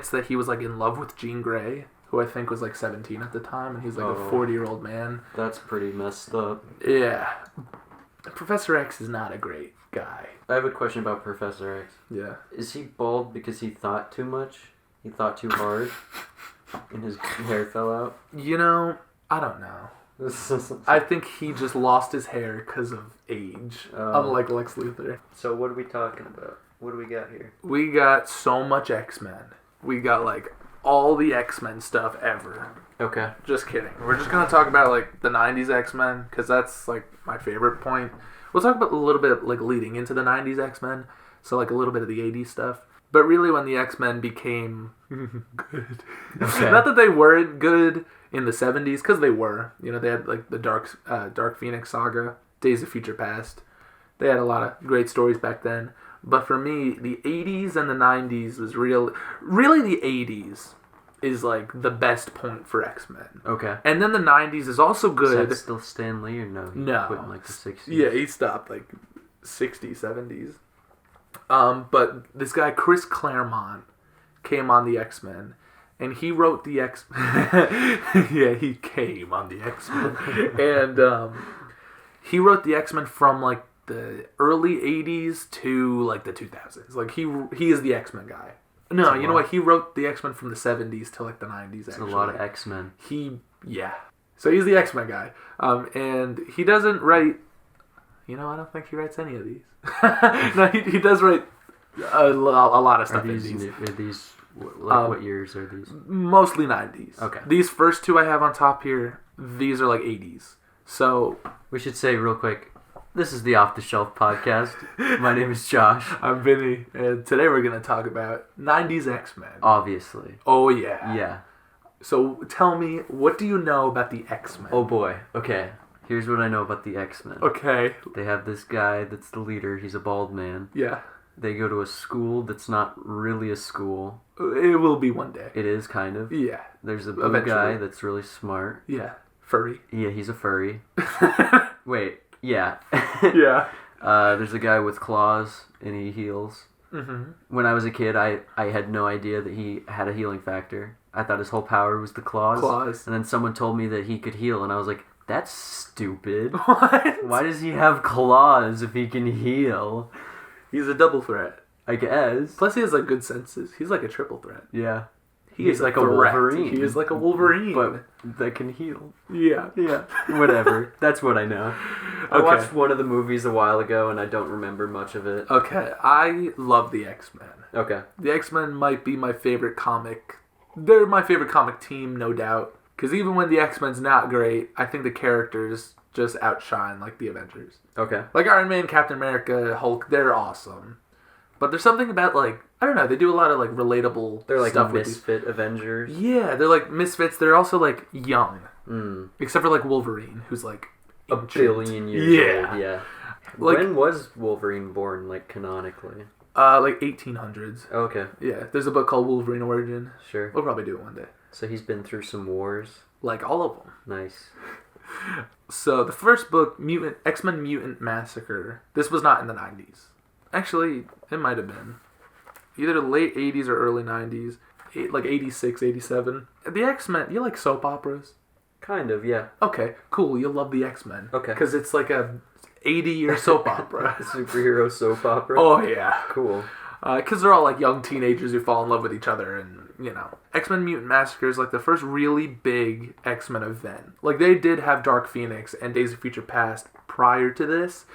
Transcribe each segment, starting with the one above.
It's that he was like in love with Jean Grey, who I think was like 17 at the time, and he's like a 40-year-old man. That's pretty messed up. Yeah. Professor X is not a great guy. I have a question about Professor X. Yeah. Is he bald because he thought too much? He thought too hard? And his hair fell out? You know, I don't know. I think he just lost his hair because of age, unlike Lex Luthor. So what are we talking about? What do we got here? We got so much X-Men. We got, like, all the X-Men stuff ever. Okay. Just kidding. We're just going to talk about, like, the 90s X-Men, because that's, like, my favorite point. We'll talk about a little bit, like, leading into the 90s X-Men, so, like, a little bit of the 80s stuff. But really when the X-Men became good. Okay. Not that they weren't good in the 70s, because they were. You know, they had, like, the Dark Phoenix saga, Days of Future Past. They had a lot of great stories back then. But for me, the 80s and the 90s was really the 80s is, like, the best point for X-Men. Okay. And then the 90s is also good. Is that still Stan Lee or no? No. Quit in, like, the 60s? Yeah, he stopped, like, 60s, 70s. But this guy, Chris Claremont, came on the X-Men. And he wrote the yeah, he came on the X-Men. And he wrote the X-Men from, like, the early 80s to, like, the 2000s. Like, he is the X-Men guy. No, you know what? He wrote the X-Men from the 70s to, like, the 90s, actually. It's a lot of X-Men. Yeah. So he's the X-Men guy. And he doesn't write... You know, I don't think he writes any of these. No, he does write a lot of stuff in these. Are these what years are these? Mostly 90s. Okay. These first two I have on top here, these are, like, 80s. So... We should say real quick, this is the Off the Shelf podcast. My name is Josh. I'm Vinny, and today we're going to talk about 90s X-Men. Obviously. Oh, yeah. Yeah. So tell me, what do you know about the X-Men? Oh, boy. Okay. Here's what I know about the X-Men. Okay. They have this guy that's the leader. He's a bald man. Yeah. They go to a school that's not really a school. It will be one day. It is, kind of. Yeah. There's a blue guy that's really smart. Yeah. Furry. Yeah, he's a furry. Wait. Yeah. Yeah. There's a guy with claws, and he heals. Mm-hmm. When I was a kid, I had no idea that he had a healing factor. I thought his whole power was the claws. And then someone told me that he could heal, and I was like, that's stupid. What? Why does he have claws if he can heal? He's a double threat. I guess. Plus he has, like, good senses. He's like a triple threat. Yeah. He's like a Wolverine. He is like a Wolverine. But that can heal. Yeah. Yeah. Whatever. That's what I know. I watched one of the movies a while ago, and I don't remember much of it. Okay. I love the X-Men. Okay. The X-Men might be my favorite comic. They're my favorite comic team, no doubt. Because even when the X-Men's not great, I think the characters just outshine, like, the Avengers. Okay. Like Iron Man, Captain America, Hulk, they're awesome. But there's something about, like, I don't know, they do a lot of, like, relatable they're like stuff misfit Avengers. Yeah, they're like misfits. They're also, like, young. Mm. Except for, like, Wolverine, who's, like, a billion years old. Yeah. Like, when was Wolverine born, like, canonically? Like 1800s. Okay. Yeah, there's a book called Wolverine Origin. Sure. We'll probably do it one day. So he's been through some wars? Like, all of them. Nice. So, the first book, X-Men Mutant Massacre, this was not in the 90s. Actually, it might have been. Either the late 80s or early 90s. Like 86, 87. The X-Men, you like soap operas? Kind of, yeah. Okay, cool. You'll love the X-Men. Okay. Because it's like a 80-year soap opera. Superhero soap opera? Oh, yeah. Cool. Because they're all, like, young teenagers who fall in love with each other and, you know. X-Men Mutant Massacre is, like, the first really big X-Men event. Like, they did have Dark Phoenix and Days of Future Past prior to this,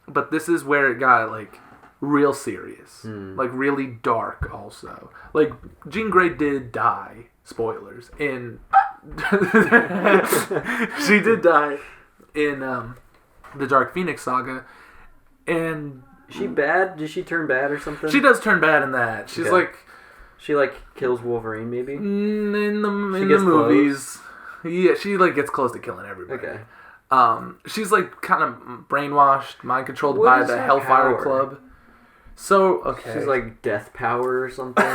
but this is where it got, like, real serious. Like, really dark, also. Like, Jean Grey did die. Spoilers. She did die in the Dark Phoenix saga, and... Is she bad? Did she turn bad or something? She does turn bad in that. She's like... She, like, kills Wolverine, maybe? In the movies. Yeah, she, like, gets close to killing everybody. Okay. She's, like, kind of brainwashed, mind-controlled by the Hellfire Club. So, okay. She's, like, death power or something?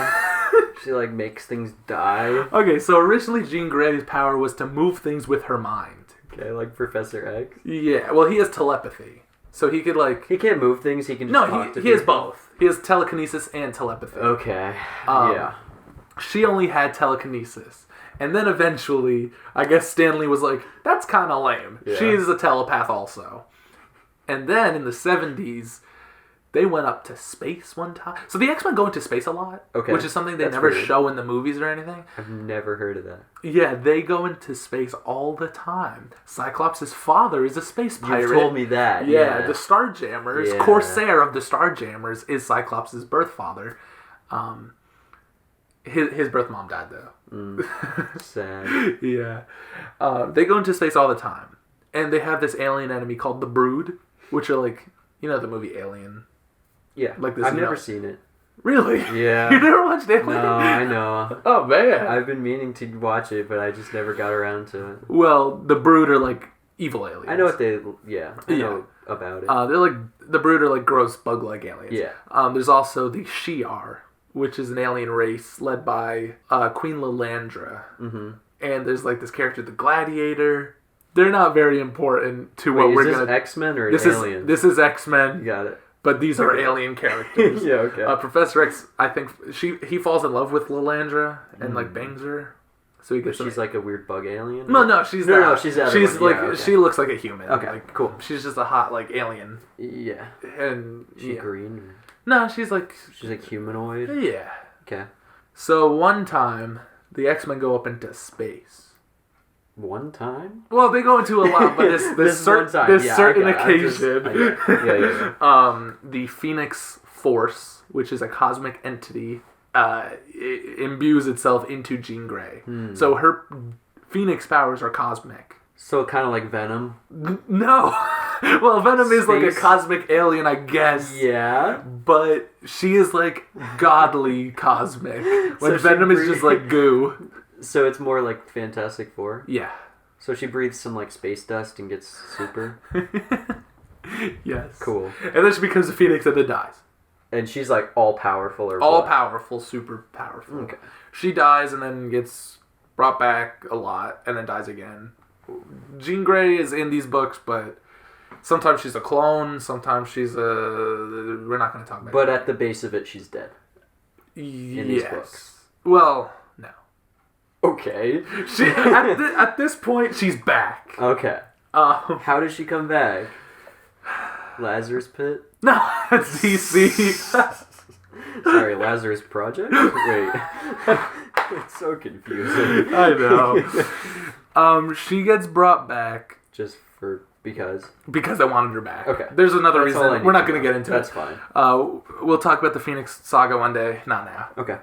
She, like, makes things die? Okay, so originally Jean Grey's power was to move things with her mind. Okay, like Professor X? Yeah, well, he has telepathy. So he could, like... He can't move things, he can just talk to people. He has both. He has telekinesis and telepathy. Okay, yeah. She only had telekinesis. And then eventually, I guess Stanley was like, that's kind of lame. Yeah. She's a telepath also. And then in the 70s, they went up to space one time. So the X-Men go into space a lot, which is something they never show in the movies or anything. I've never heard of that. Yeah, they go into space all the time. Cyclops' father is a space pirate. You told me that. Yeah, the Starjammers, Corsair of the Starjammers is Cyclops' birth father. His birth mom died, though. Sad. Yeah. They go into space all the time. And they have this alien enemy called the Brood, which are like, you know the movie Alien? Yeah. Like this, I've never seen it. Really? Yeah. You never watched Alien? No, I know. Oh, man. I've been meaning to watch it, but I just never got around to it. Well, the Brood are like evil aliens. I know what they... Yeah. I know about it. They're like... The Brood are like gross bug-like aliens. Yeah. There's also the Shi'ar, which is an alien race led by Queen Lilandra. Mm-hmm. And there's like this character, the Gladiator. They're not very important to what we're going to... Is this X-Men or Alien? This is X-Men. Got it. But these are alien characters. Yeah, okay. Professor X, I think he falls in love with Lilandra and like bangs her. So he gets. She's like a weird bug alien. No, she's not. No, she's like she looks like a human. Okay, like, cool. She's just a hot like alien. Yeah. And she green? Or... No, she's like humanoid. Yeah. Okay. So one time the X-Men go up into space. One time? Well, they go into a lot, but this certain occasion. The Phoenix Force, which is a cosmic entity, imbues itself into Jean Grey. So her Phoenix powers are cosmic. So kind of like Venom? No. Well, Venom is like a cosmic alien, I guess. Yeah. But she is like godly cosmic. When Venom is just like goo. So it's more like Fantastic Four? Yeah. So she breathes some like space dust and gets super? Yes. Cool. And then she becomes a Phoenix and then dies. And she's like all powerful or all what? Powerful, super powerful. Okay. She dies and then gets brought back a lot and then dies again. Jean Grey is in these books, but sometimes she's a clone, sometimes she's we're not going to talk about it. But at the base of it, she's dead. In these books. Well, no. Okay. At this point, she's back. Okay. How does she come back? Lazarus Pit? No, that's DC. Sorry, Lazarus Project? Wait. It's so confusing. I know. She gets brought back. Just because I wanted her back. Okay. There's another reason. We're not going to get into it. That's fine. We'll talk about the Phoenix Saga one day. Not now. Okay.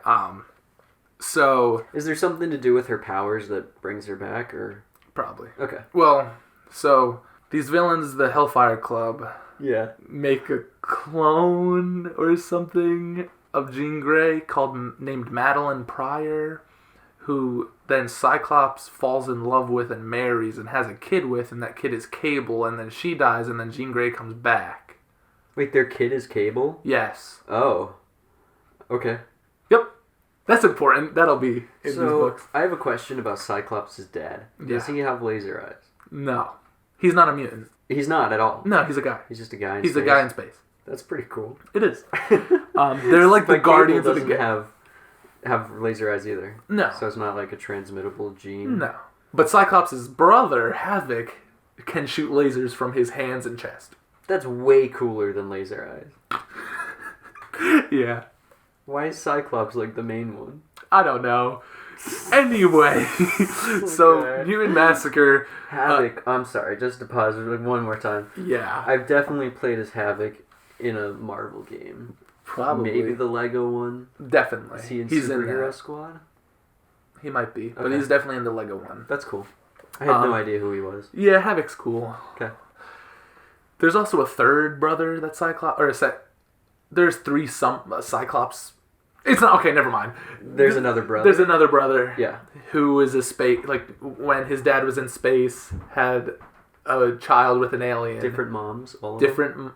So... Is there something to do with her powers that brings her back, or...? Probably. Okay. Well, so, these villains, the Hellfire Club... Yeah. Make a clone or something of Jean Grey named Madeline Pryor, who then Cyclops falls in love with and marries and has a kid with, and that kid is Cable, and then she dies, and then Jean Grey comes back. Wait, their kid is Cable? Yes. Oh. Okay. Yep. That's important. That'll be in these books. I have a question about Cyclops' dad. Does he have laser eyes? No. He's not a mutant. He's not at all. No, he's a guy. He's just a guy in space. He's a guy in space. That's pretty cool. It is. They're like the Guardians of the Galaxy. Have laser eyes either. No. So it's not like a transmittable gene. No. But Cyclops' brother, Havoc, can shoot lasers from his hands and chest. That's way cooler than laser eyes. Yeah. Why is Cyclops like the main one? I don't know. Anyway, so Human Massacre. Havoc. I'm sorry, just to pause like one more time. Yeah. I've definitely played as Havoc in a Marvel game. Probably. Maybe the Lego one. Definitely. Is he in he's Superhero in Squad? He might be, but he's definitely in the Lego one. That's cool. I had no idea who he was. Yeah, Havoc's cool. Okay. There's also a third brother that's Cyclops, there's three Cyclops. It's not okay. Never mind. There's another brother. There's another brother. Yeah. Who is a space when his dad was in space, had a child with an alien. Different moms. All of different. Them?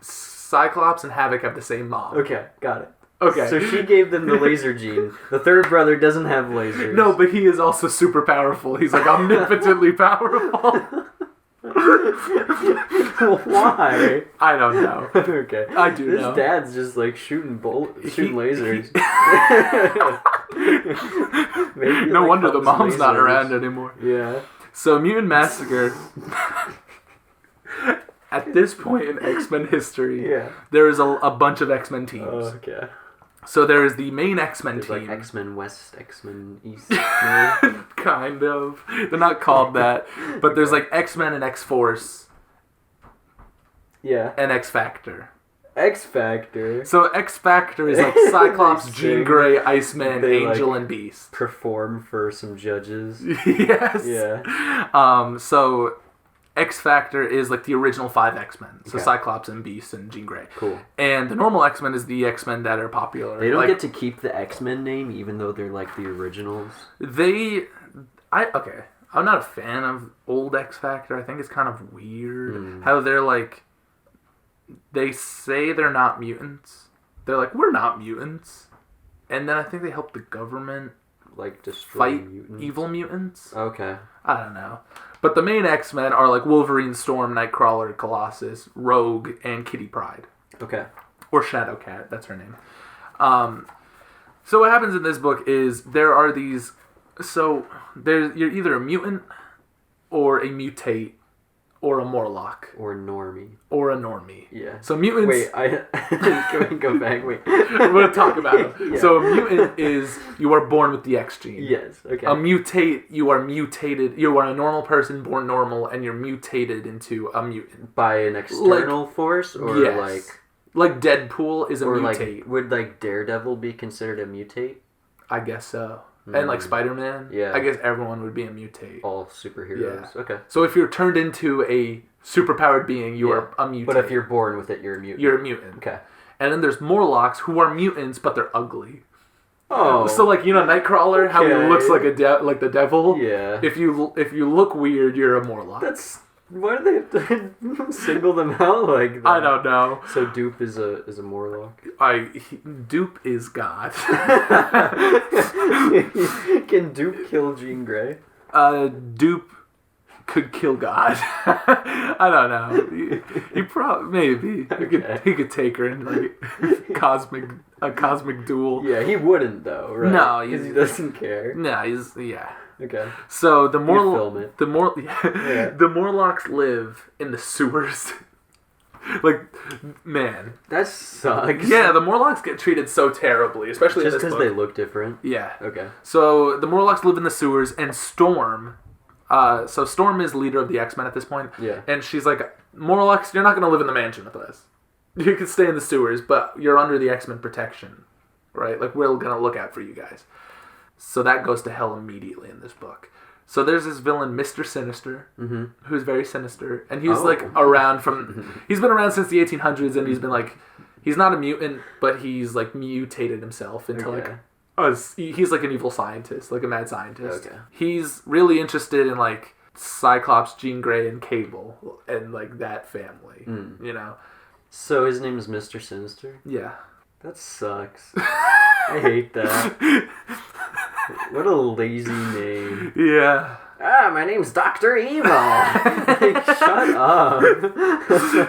Cyclops and Havoc have the same mom. Okay, got it. Okay. So she gave them the laser gene. The third brother doesn't have lasers. No, but he is also super powerful. He's like omnipotently powerful. Why? I don't know. Okay. I do know. His dad's just like shooting lasers. Maybe, no like, wonder the mom's lasers. not around anymore. Yeah. So Mutant Massacre. At this point in X-Men history, there is a bunch of X-Men teams. Oh, okay. So there is the main X-Men team. Like X-Men West, X-Men East. Kind of. They're not called that. But there's like X-Men and X-Force. Yeah. And X-Factor. X-Factor. So X-Factor is like Cyclops, Jean Grey, Iceman, Angel, and Beast. Perform for some judges. Yes. Yeah. So X-Factor is like the original 5 X-Men. So Cyclops and Beast and Jean Grey. Cool. And the normal X-Men is the X-Men that are popular. They don't get to keep the X-Men name even though they're like the originals. I'm not a fan of old X-Factor. I think it's kind of weird how they're like, they say they're not mutants. They're like, we're not mutants. And then I think they help the government like destroy fight mutants. Evil mutants. Okay. I don't know. But the main X-Men are like Wolverine, Storm, Nightcrawler, Colossus, Rogue, and Kitty Pryde. Okay. Or Shadowcat, that's her name. So what happens in this book is there are these... So you're either a mutant or a mutate or a Morlock. Or normie. Or a normie. Yeah. So mutants... Wait, can we go back? Wait. We're going to talk about them. Yeah. So a mutant is you are born with the X gene. Yes, okay. A mutate, you are mutated. You are a normal person born normal and you're mutated into a mutant. By an external force? Or yes. Like Deadpool is a mutate. Like, would like Daredevil be considered a mutate? I guess so. And like Spider-Man, I guess everyone would be a mutate. All superheroes. Yeah. Okay. So if you're turned into a superpowered being, you are a mutant. But if you're born with it, you're a mutant. You're a mutant. Okay. And then there's Morlocks who are mutants, but they're ugly. Oh. So like Nightcrawler, how he looks like like the devil. Yeah. If you look weird, you're a Morlock. Why do they have to single them out like that? I don't know. So Dupe is a Morlock. Dupe is God. Can Dupe kill Jean Grey? Dupe could kill God. I don't know. He maybe he could take her in like a cosmic duel. Yeah, he wouldn't though, right? No, because he doesn't care. No, Okay. So the The Morlocks live in the sewers. Like, man, that sucks. Yeah, the Morlocks get treated so terribly, especially just because they look different. Yeah. Okay. So the Morlocks live in the sewers, and Storm. So Storm is leader of the X-Men at this point. Yeah. And she's like, Morlocks, you're not going to live in the mansion with us. You can stay in the sewers, but you're under the X-Men protection, right? Like, we're going to look out for you guys. So that goes to hell immediately in this book. So there's this villain, Mr. Sinister, who's very sinister, and he's around he's been around since the 1800s, and he's been like, he's not a mutant, but he's like mutated himself into he's like an evil scientist, like a mad scientist. Okay. He's really interested in like Cyclops, Jean Grey, and Cable, and like that family, you know. So his name is Mr. Sinister? Yeah. That sucks. I hate that. What a lazy name. Yeah. My name's Dr. Evil. Like, shut up.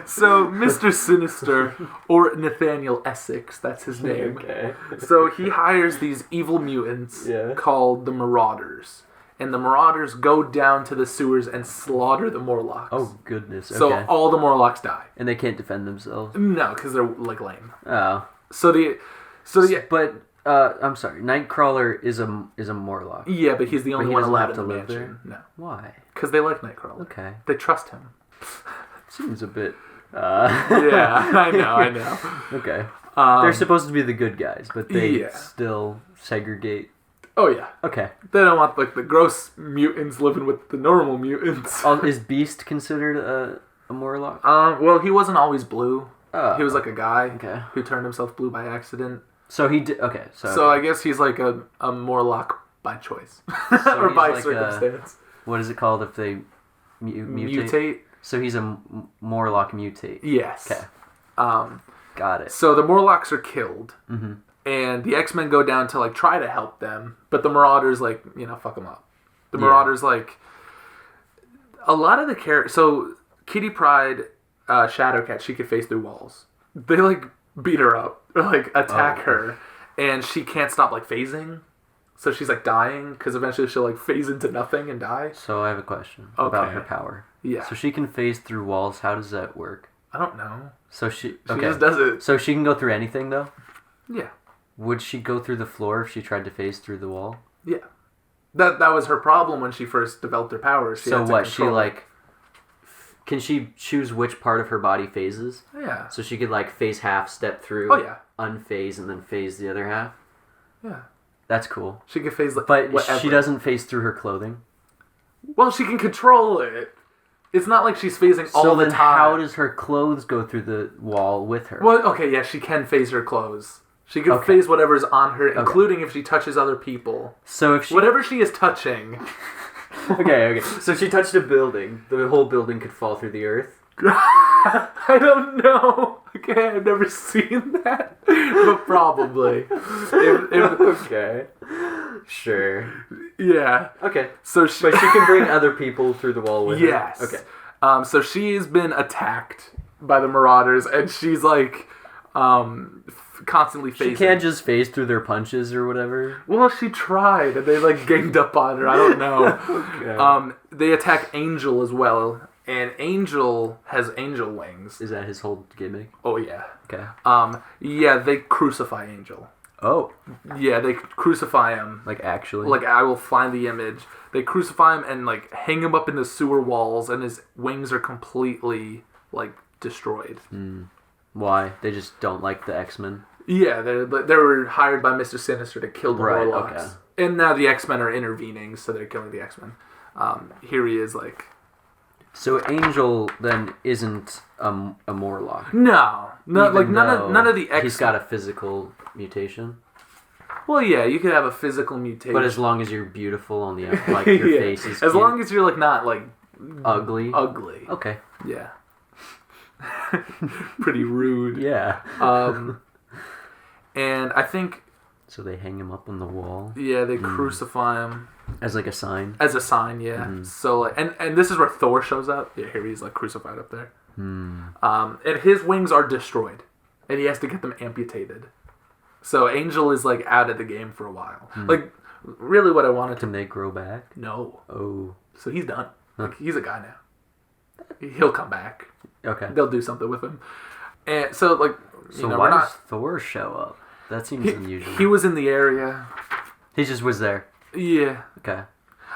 So, Mr. Sinister, or Nathaniel Essex, that's his name. Okay. So, he hires these evil mutants called the Marauders. And the Marauders go down to the sewers and slaughter the Morlocks. Oh, goodness. Okay. So, all the Morlocks die. And they can't defend themselves? No, because they're, like, lame. Oh. But I'm sorry. Nightcrawler is a Morlock. Yeah, but he's the only one allowed in the live mansion. There? No. Why? Because they like Nightcrawler. Okay. They trust him. Seems a bit. Yeah, I know. Okay. They're supposed to be the good guys, but they still segregate. Oh yeah. Okay. They don't want like the gross mutants living with the normal mutants. Is Beast considered a Morlock? Well, he wasn't always blue. Oh. He was like a guy who turned himself blue by accident. So he did. Okay. So I guess he's like a Morlock by choice or by like circumstance. What is it called if they mutate? So he's a Morlock mutate. Yes. Okay. Got it. So the Morlocks are killed, and the X-Men go down to like try to help them, but the Marauders like fuck them up. The Marauders like a lot of the characters. So Kitty Pryde, Shadowcat, she could phase through walls. They like beat her up or like attack her, and she can't stop like phasing. So she's like dying because eventually she'll like phase into nothing and die. So I have a question about her power. Yeah. So she can phase through walls. How does that work? I don't know. So she just does it. So she can go through anything though? Yeah. Would she go through the floor if she tried to phase through the wall? Yeah. That was her problem when she first developed her powers. So what? She like... Can she choose which part of her body phases? Yeah. So she could like phase half, step through, unphase, and then phase the other half? Yeah. That's cool. She can phase like But whatever. She doesn't phase through her clothing? Well, she can control it. It's not like she's phasing all the time. So then how does her clothes go through the wall with her? Well, okay, yeah, she can phase her clothes. She can phase whatever's on her, including if she touches other people. So if she... Whatever she is touching... Okay. So she touched a building. The whole building could fall through the earth? I don't know. Okay, I've never seen that. But probably. Okay. Sure. Yeah. Okay. But she can bring other people through the wall with her? Yes. Okay. So she's been attacked by the Marauders, and she's like... constantly phasing. She can't just phase through their punches or whatever? Well, she tried, and they like ganged up on her. I don't know. They attack Angel as well, and Angel has angel wings. Is that his whole gimmick? Oh, yeah. Okay. Yeah, they crucify Angel. Oh. Yeah, they crucify him. Like, actually? Like, I will find the image. They crucify him and, like, hang him up in the sewer walls, and his wings are completely, like, destroyed. Why? They just don't like the X-Men? Yeah, they were hired by Mr. Sinister to kill the Warlocks. Okay. And now the X-Men are intervening, so they're killing the X-Men. Here he is, like... So Angel, then, isn't a Morlock? No. Like, none of the X-Men... He's got a physical mutation? Well, yeah, you could have a physical mutation. But as long as you're beautiful on the like your face is as cute. Long as you're, like, not, like... Ugly? Ugly. Okay. Yeah. Pretty rude. Yeah. And I think... So they hang him up on the wall? Yeah, they crucify him. As like a sign? As a sign, yeah. So, like, and this is where Thor shows up. Yeah, here he's, like, crucified up there. And his wings are destroyed. And he has to get them amputated. So Angel is, like, out of the game for a while. Like, really what I wanted to... Can they grow back? No. Oh. So he's done. Like, he's a guy now. He'll come back. Okay. They'll do something with him. And so, like, why does Thor show up? That seems unusual. He was in the area. He just was there. Yeah. Okay.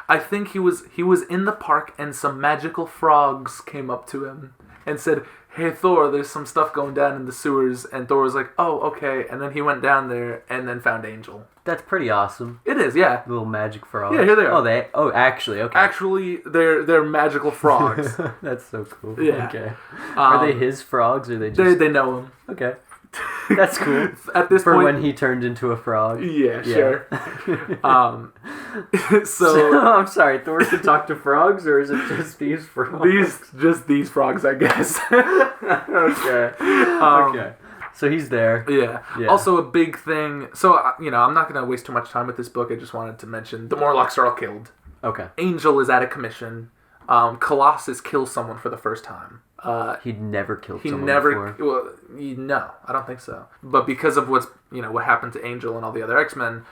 I think he was in the park, and some magical frogs came up to him and said, "Hey, Thor, there's some stuff going down in the sewers." And Thor was like, "Oh, okay." And then he went down there and then found Angel. That's pretty awesome. It is, yeah. Little magic frogs. Yeah, here they are. Actually, okay. Actually, they're magical frogs. That's so cool. Yeah. Okay. Are they his frogs, or they just... They know him. Okay. That's cool. At this point, point, when he turned into a frog. Yeah. Sure. So I'm sorry, Thor can talk to frogs, or is it just these frogs? These frogs, I guess. Okay. Okay. So he's there. Yeah. Also, a big thing. So I'm not going to waste too much time with this book. I just wanted to mention the Morlocks are all killed. Okay. Angel is out of commission. Colossus kills someone for the first time. He'd never killed someone before. Well, no, I don't think so. But because of what happened to Angel and all the other X-Men,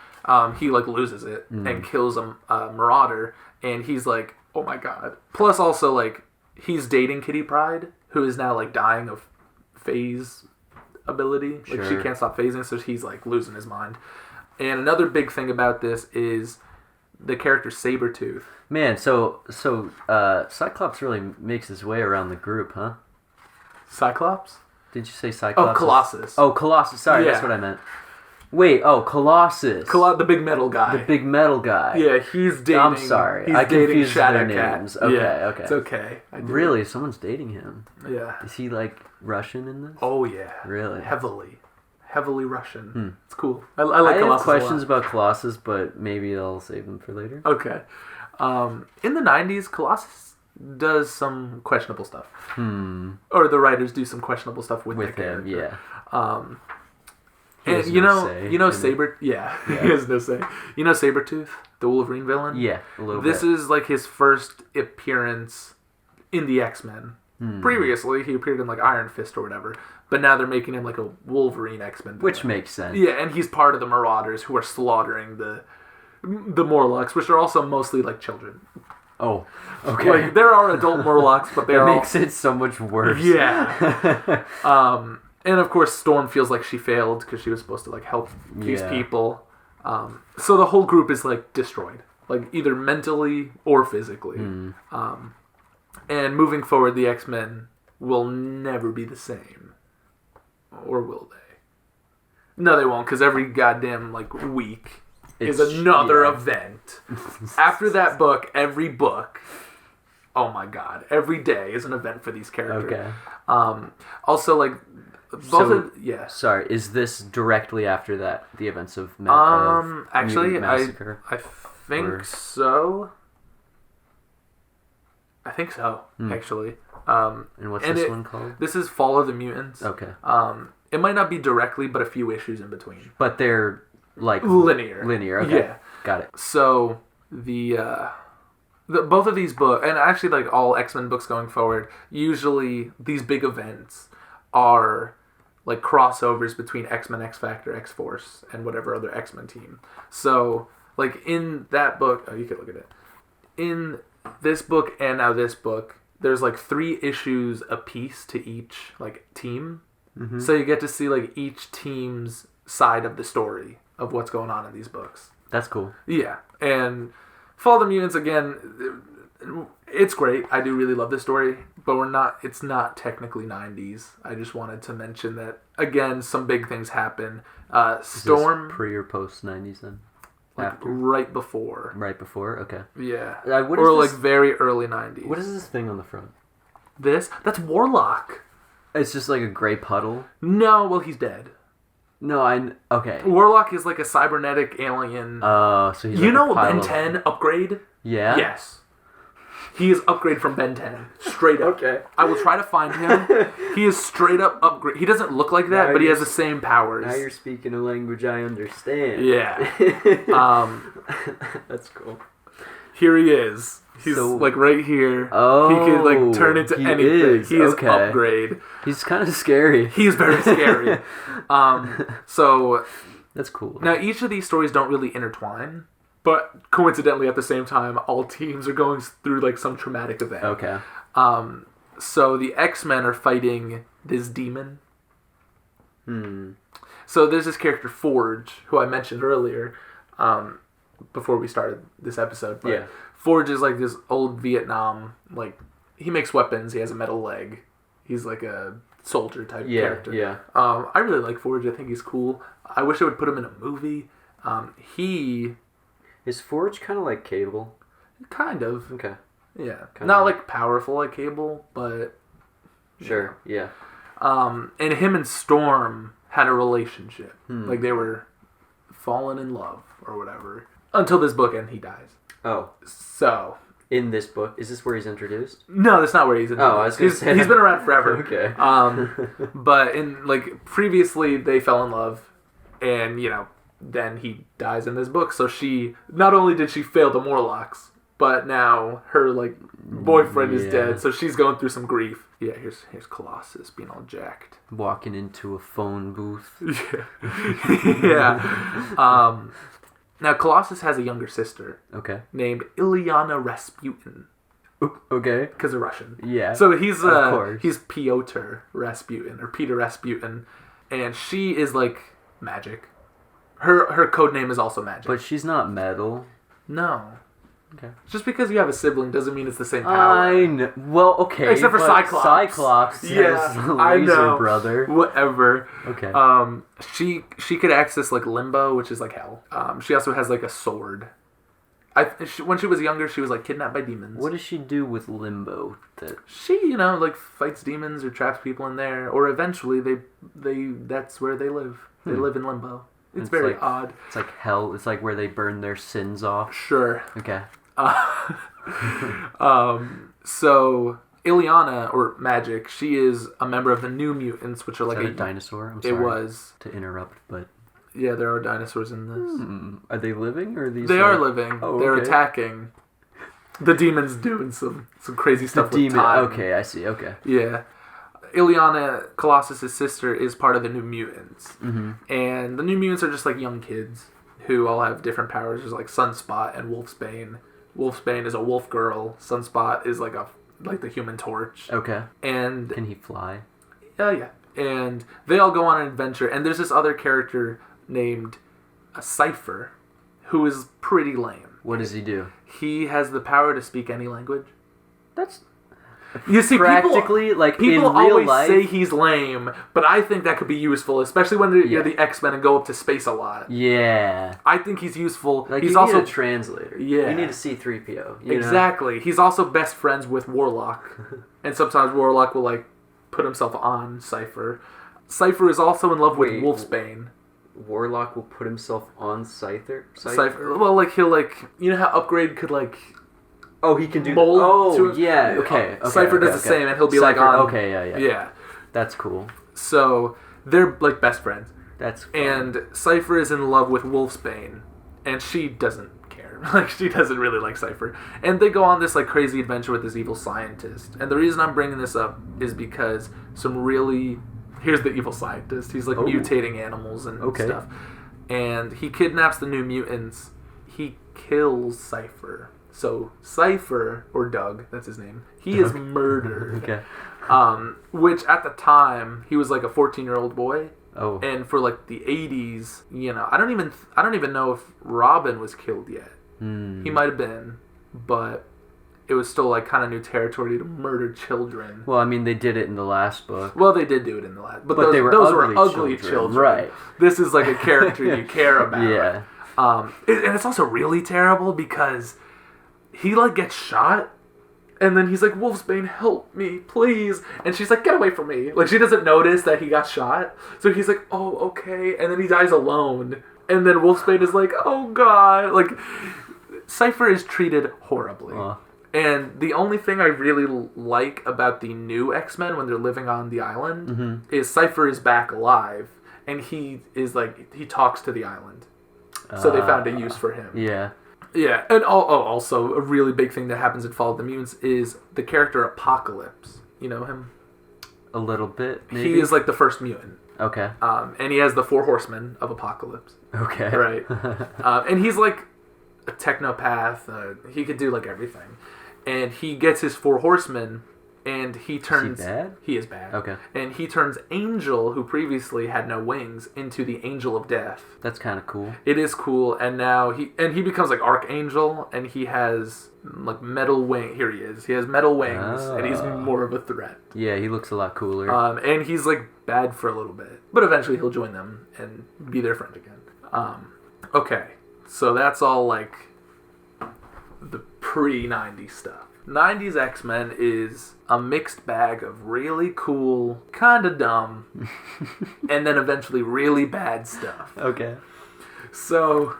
he like loses it and kills a Marauder, and he's like, oh my god. Plus, also like he's dating Kitty Pryde, who is now like dying of phase ability. Like she can't stop phasing, so he's like losing his mind. And another big thing about this is the character Sabretooth. Man, so Cyclops really makes his way around the group, huh? Cyclops? Did you say Cyclops? Oh, Colossus. Oh, Colossus. Sorry, that's what I meant. Wait, Colossus. The big metal guy. The big metal guy. Yeah, he's dating... I'm sorry. I confused their names. Okay, okay. It's okay. Really? Someone's dating him? Yeah. Is he, like, Russian in this? Oh, yeah. Really? Heavily Russian. It's cool. I like Colossus. I have questions about Colossus, but maybe I'll save them for later. Okay. In the 90s, Colossus does some questionable stuff. Or the writers do some questionable stuff with the character. Yeah. And Saber, he has no say. You know Sabretooth, the Wolverine villain? Yeah, a little bit. This is like his first appearance in the X-Men. Previously, he appeared in like Iron Fist or whatever, but now they're making him like a Wolverine X-Men villain. Which makes sense. Yeah, and he's part of the Marauders who are slaughtering the Morlocks, which are also mostly like children. Oh, okay. Like, there are adult Morlocks, but they're makes it so much worse. Yeah. And of course, Storm feels like she failed because she was supposed to like help these people. So the whole group is like destroyed, like either mentally or physically. And moving forward, the X-Men will never be the same, or will they? No, they won't, because every goddamn like week is another event. After that book, every book, oh my god, every day is an event for these characters. Okay. Also, like, Sorry, is this directly after that, the events of actually, Mutant Massacre? I think so. I think so, actually. And what's this one called? This is Fall of the Mutants. Okay. It might not be directly, but a few issues in between. But they're like linear. Okay. Yeah. Got it. So the both of these books, and actually like all X-Men books going forward, usually these big events are like crossovers between X-Men, X-Factor, X-Force, and whatever other X-Men team. So like in that book, you could look at it. In this book and now this book, there's like 3 issues a piece to each like team. So you get to see like each team's side of the story of what's going on in these books. That's cool. Yeah. And Fall of the Mutants, again, it's great. I do really love this story, but it's not technically 90s. I just wanted to mention that, again, some big things happen. Storm... Is this pre or post 90s then? Like After? Right before. Right before? Okay. Yeah. Or like very early 90s. What is this thing on the front? That's Warlock. It's just like a gray puddle? No, well, he's dead. No, okay. Warlock is like a cybernetic alien. So he's you like know Ben 10 upgrade? Yeah? Yes. He is upgrade from Ben 10. Straight up. Okay. I will try to find him. He is straight up upgrade. He doesn't look like that, but he has the same powers. Now you're speaking a language I understand. Yeah. That's cool. Here he is. He's like right here. Oh, he can like turn into anything. He is upgrade. He's kind of scary. He's very scary. So that's cool. Now each of these stories don't really intertwine, but coincidentally at the same time, all teams are going through like some traumatic event. Okay. So the X-Men are fighting this demon. So there's this character Forge, who I mentioned earlier, before we started this episode. But yeah. Forge is like this old Vietnam, like, he makes weapons, he has a metal leg. He's like a soldier type character. Yeah. I really like Forge, I think he's cool. I wish I would put him in a movie. Is Forge kind of like Cable? Kind of. Okay. Yeah. Not like powerful like Cable, but... Sure, yeah. And him and Storm had a relationship. Like they were fallen in love or whatever. Until this book and he dies. Oh. So. In this book? Is this where he's introduced? No, that's not where he's introduced. Oh, I was going to say. He's been around forever. Okay. But in like previously they fell in love and, you know, then he dies in this book. So she, not only did she fail the Morlocks, but now her like boyfriend is dead, so she's going through some grief. Yeah, here's Colossus being all jacked, walking into a phone booth. Yeah. Now Colossus has a younger sister. Okay. Named Ilyana Rasputin. Okay. Because they're Russian. Yeah. So he's Piotr Rasputin or Peter Rasputin, and she is like magic. Her code name is also magic. But she's not metal. No. Okay. Just because you have a sibling doesn't mean it's the same power. I know. Well, okay. Except for Cyclops. Cyclops has a laser brother. Whatever. Okay. She could access like limbo, which is like hell. She also has like a sword. When she was younger, she was like kidnapped by demons. What does she do with limbo? She, like fights demons or traps people in there, or eventually that's where they live. They live in limbo. It's very odd. It's like hell. It's like where they burn their sins off. Sure. Okay. So Ilyana, or Magic, she is a member of the New Mutants, which are like a dinosaur. I'm sorry. It was to interrupt, but yeah, there are dinosaurs in this. Are they living or are these? They are living. Oh, They're okay. attacking. The demon's doing some crazy stuff with time. Okay, I see. Okay. Yeah. Ileana, Colossus' sister, is part of the New Mutants. Mm-hmm. And the New Mutants are just like young kids who all have different powers. There's like Sunspot and Wolfsbane. Wolfsbane is a wolf girl. Sunspot is like the Human Torch. Okay. And can he fly? Yeah. And they all go on an adventure. And there's this other character named Cypher, who is pretty lame. What does he do? He has the power to speak any language. That's... You see, practically, people in real always life, say he's lame, but I think that could be useful, especially when you're the X-Men and go up to space a lot. Yeah. I think he's useful. Like, he's you also need a translator. Yeah. You need a C-3PO. Exactly. Know? He's also best friends with Warlock, and sometimes Warlock will put himself on Cypher. Cypher is also in love with Wolfsbane. Warlock will put himself on Cypher? Well, he'll you know how Upgrade could Oh, he can do mold. Okay. Cypher does the same, and he'll be on. Okay, yeah. Yeah, that's cool. So they're best friends. That's fun. And Cypher is in love with Wolfsbane, and she doesn't care. She doesn't really like Cypher. And they go on this crazy adventure with this evil scientist. And the reason I'm bringing this up is because here's the evil scientist. He's mutating animals and stuff. And he kidnaps the New Mutants. He kills Cypher. So Cypher, or Doug, that's his name, he is murdered. Okay. Which at the time, he was a 14-year-old boy. Oh. And for the 80s, I don't even know if Robin was killed yet. He might have been, but it was still kind of new territory to murder children. Well, I mean, they did it in the last book. Well, they did do it in the last, but those were ugly children. Right. This is a character you care about. Yeah. And it's also really terrible because he gets shot, and then he's like, Wolfsbane, help me, please. And she's like, get away from me. She doesn't notice that he got shot. So he's like, oh, okay. And then he dies alone. And then Wolfsbane is like, oh, God. Cypher is treated horribly. And the only thing I really like about the new X-Men when they're living on the island is Cypher is back alive. And he is he talks to the island. So they found a use for him. Yeah. Yeah, and also a really big thing that happens in Fall of the Mutants is the character Apocalypse. You know him? A little bit, maybe? He is the first mutant. Okay. And he has the 4 horsemen of Apocalypse. Okay. Right. And he's a technopath. He could do everything. And he gets his 4 horsemen, and he turns... Is he bad? He is bad. Okay. And he turns Angel, who previously had no wings, into the Angel of Death. That's kind of cool. It is cool, and now he becomes Archangel, and he has metal wing. Here he is. He has metal wings, and he's more of a threat. Yeah, he looks a lot cooler. And he's bad for a little bit, but eventually he'll join them and be their friend again. Okay, so that's all the pre-90s stuff. 90s X-Men is a mixed bag of really cool, kind of dumb, and then eventually really bad stuff. Okay. So,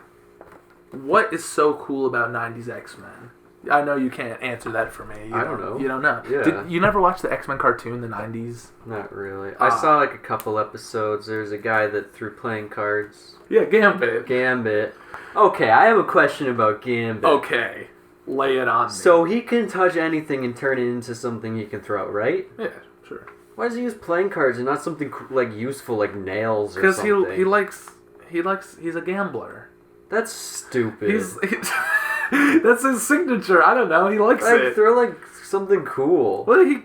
what is so cool about 90s X-Men? I know you can't answer that for me. I don't know. You don't know. Yeah. You never watched the X-Men cartoon in the 90s? Not really. I saw a couple episodes. There's a guy that threw playing cards. Yeah, Gambit. Okay, I have a question about Gambit. Okay. Lay it on me. So he can touch anything and turn it into something he can throw, right? Yeah, sure. Why does he use playing cards and not something useful like nails or something? Because he's a gambler. That's stupid. That's his signature. I don't know. He likes it. Throw something cool. Well, he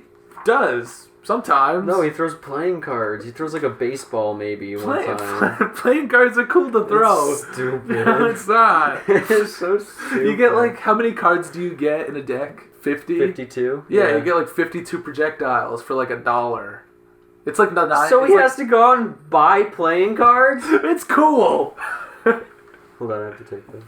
does sometimes. No, he throws playing cards. He throws a baseball maybe one time. Playing cards are cool to throw. It's stupid. No, it's not. It's so stupid. You get how many cards do you get in a deck? 50? 52? Yeah, you get 52 projectiles for $1. It's the 9. So he has to go out and buy playing cards? It's cool. Hold on, I have to take this.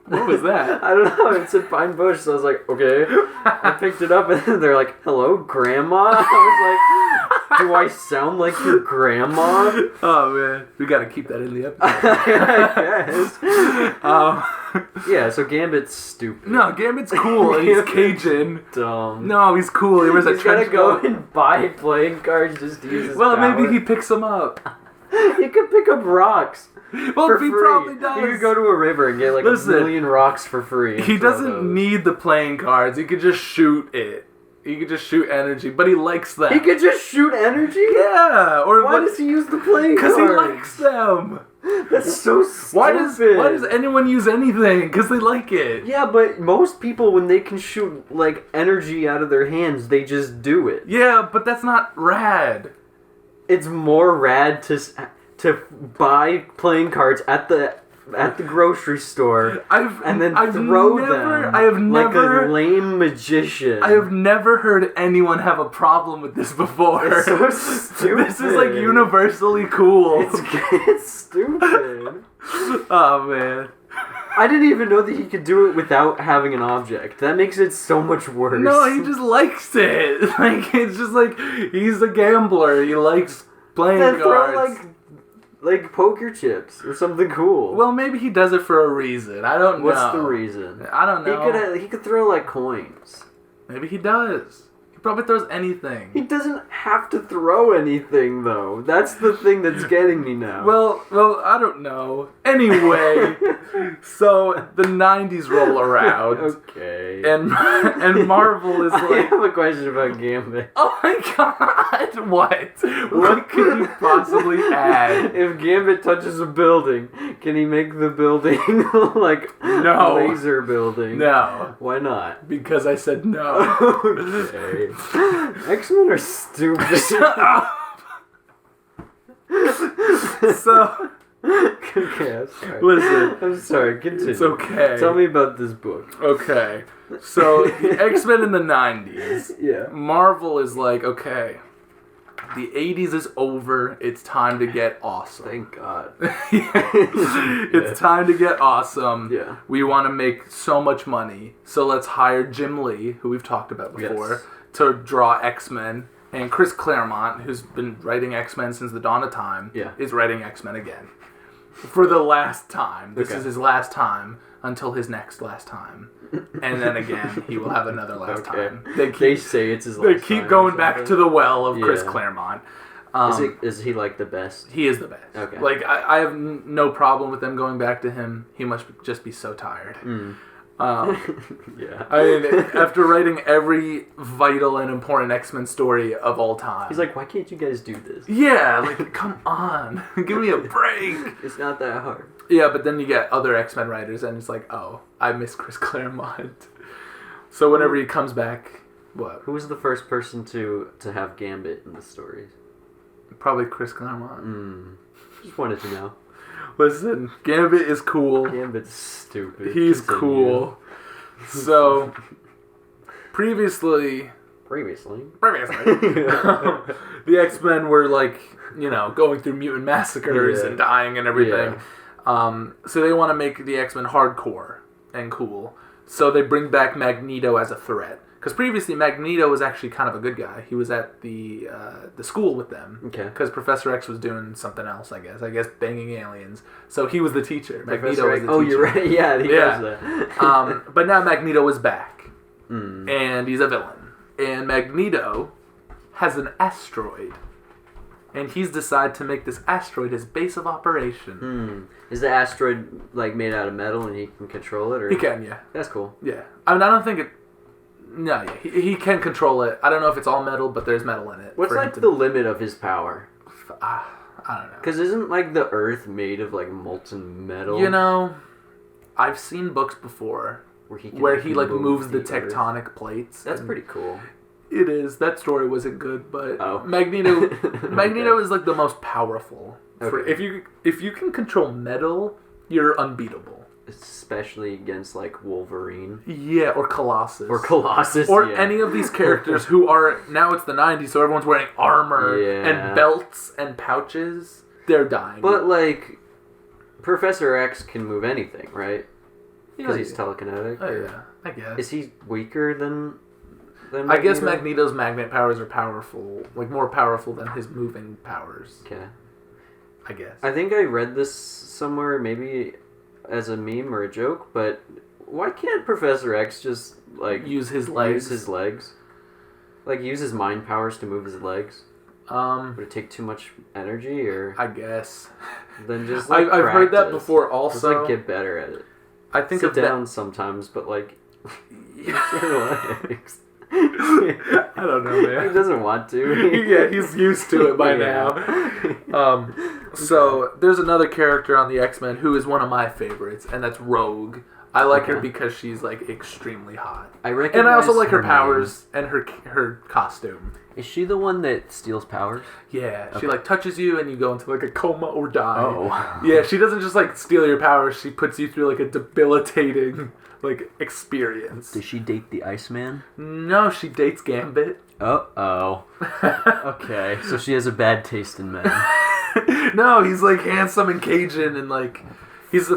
What was that? I don't know. It said Pine Bush, so I was like, okay. I picked it up, and then they're like, hello, Grandma? I was like, do I sound like your grandma? Oh, man. We got to keep that in the episode. I guess. Yeah, so Gambit's stupid. No, Gambit's cool, and he's Cajun. Dumb. No, he's cool. He wears a trench coat. He's gotta go and buy playing cards just to use his Well, power. maybe he picks them up. He could pick up rocks. Well, for he free. probably does. He could go to a river and get like a million rocks for free. He doesn't need the playing cards. He could just shoot it. He could just shoot energy, but he likes them. He could just shoot energy? Yeah. Or why does he use the playing cards? Because he likes them. That's so stupid. Why does anyone use anything? Because they like it. Yeah, but most people, when they can shoot like energy out of their hands, they just do it. Yeah, but that's not rad. It's more rad to buy playing cards at the grocery store and then throw them. I have never like a lame magician. I have never heard anyone have a problem with this before. It's so stupid. This is like universally cool. It's stupid. Oh man. I didn't even know that he could do it without having an object. That makes it so much worse. No, he just likes it. Like it's just like he's a gambler. He likes playing then cards. Throw like poker chips or something cool. Well, maybe he does it for a reason. I don't know. What's the reason? I don't know. He could throw like coins. Maybe he does. He probably throws anything. He doesn't have to throw anything though. That's the thing that's getting me now. Well, I don't know. Anyway, so the 90s roll around. Okay. And Marvel is like... I have a question about Gambit. Oh my god! What could you possibly add? If Gambit touches a building, can he make the building like no laser building? No. Why not? Because I said no. Okay. X-Men are stupid. Shut up! So... Okay, I'm sorry. Listen. I'm sorry, continue. It's okay. Tell me about this book. Okay. So, the X-Men in the 90s. Yeah. Marvel is like, okay, the 80s is over. It's time to get awesome. Thank God. It's time to get awesome. Yeah. We want to make so much money. So let's hire Jim Lee, who we've talked about before, to draw X-Men. And Chris Claremont, who's been writing X-Men since the dawn of time, is writing X-Men again. For the last time. This is his last time until his next last time. And then again, he will have another last time. They say it's his last time. They keep going back to the well of Chris Claremont. Is he like the best? He is the best. Okay. Like, I have no problem with them going back to him. He must just be so tired. Yeah. I mean, after writing every vital and important X-Men story of all time. He's like, why can't you guys do this? Yeah, like, come on. Give me a break. It's not that hard. Yeah, but then you get other X-Men writers, and it's like, oh, I miss Chris Claremont. So whenever he comes back, what? Who was the first person to have Gambit in the stories? Probably Chris Claremont. Just wanted to know. Listen, Gambit is cool. Gambit's stupid. He's cool. So, previously, the X-Men were like, going through mutant massacres and dying and everything. Yeah. So they want to make the X-Men hardcore and cool. So they bring back Magneto as a threat. Because previously Magneto was actually kind of a good guy. He was at the school with them. Okay. Because Professor X was doing something else, I guess banging aliens. So he was the teacher. Magneto was the teacher. Oh, you're right. Yeah, he does that. But now Magneto is back. And he's a villain. And Magneto has an asteroid. And he's decided to make this asteroid his base of operation. Is the asteroid like made out of metal and he can control it? Or? He can, yeah. That's cool. Yeah. I mean, I don't think it... No, yeah, he can control it. I don't know if it's all metal, but there's metal in it. What's like the limit of his power? I don't know. Because isn't like the Earth made of like molten metal? I've seen books before where he like moves the tectonic plates. That's pretty cool. It is. That story wasn't good, but Magneto is like the most powerful. Okay. If you can control metal, you're unbeatable. Especially against like Wolverine. Yeah, or Colossus. Or any of these characters who are, now it's the 90s, so everyone's wearing armor and belts and pouches. They're dying. But like, Professor X can move anything, right? Because he's telekinetic. Oh yeah, I guess. Is he weaker than Magneto? I guess Magneto's magnet powers are powerful, like more powerful than his moving powers. Okay. I guess. I think I read this somewhere, maybe as a meme or a joke, but why can't Professor X just like use his legs? Like use his mind powers to move his legs? Would it take too much energy, or I guess. then just like I've heard that practice. before. Also, just like get better at it. I think sit of down sometimes, but like your legs. I don't know, man. He doesn't want to. Yeah, he's used to it by now. So there's another character on the X-Men who is one of my favorites, and that's Rogue. I like her because she's like extremely hot. And I also like her powers and her costume. Is she the one that steals powers? Yeah, she like touches you and you go into like a coma or die. Oh. Yeah, she doesn't just like steal your powers, she puts you through like a debilitating like experience. Does she date the Iceman? No, she dates Gambit. Oh. Okay, so she has a bad taste in men. No, he's like handsome and Cajun and like he's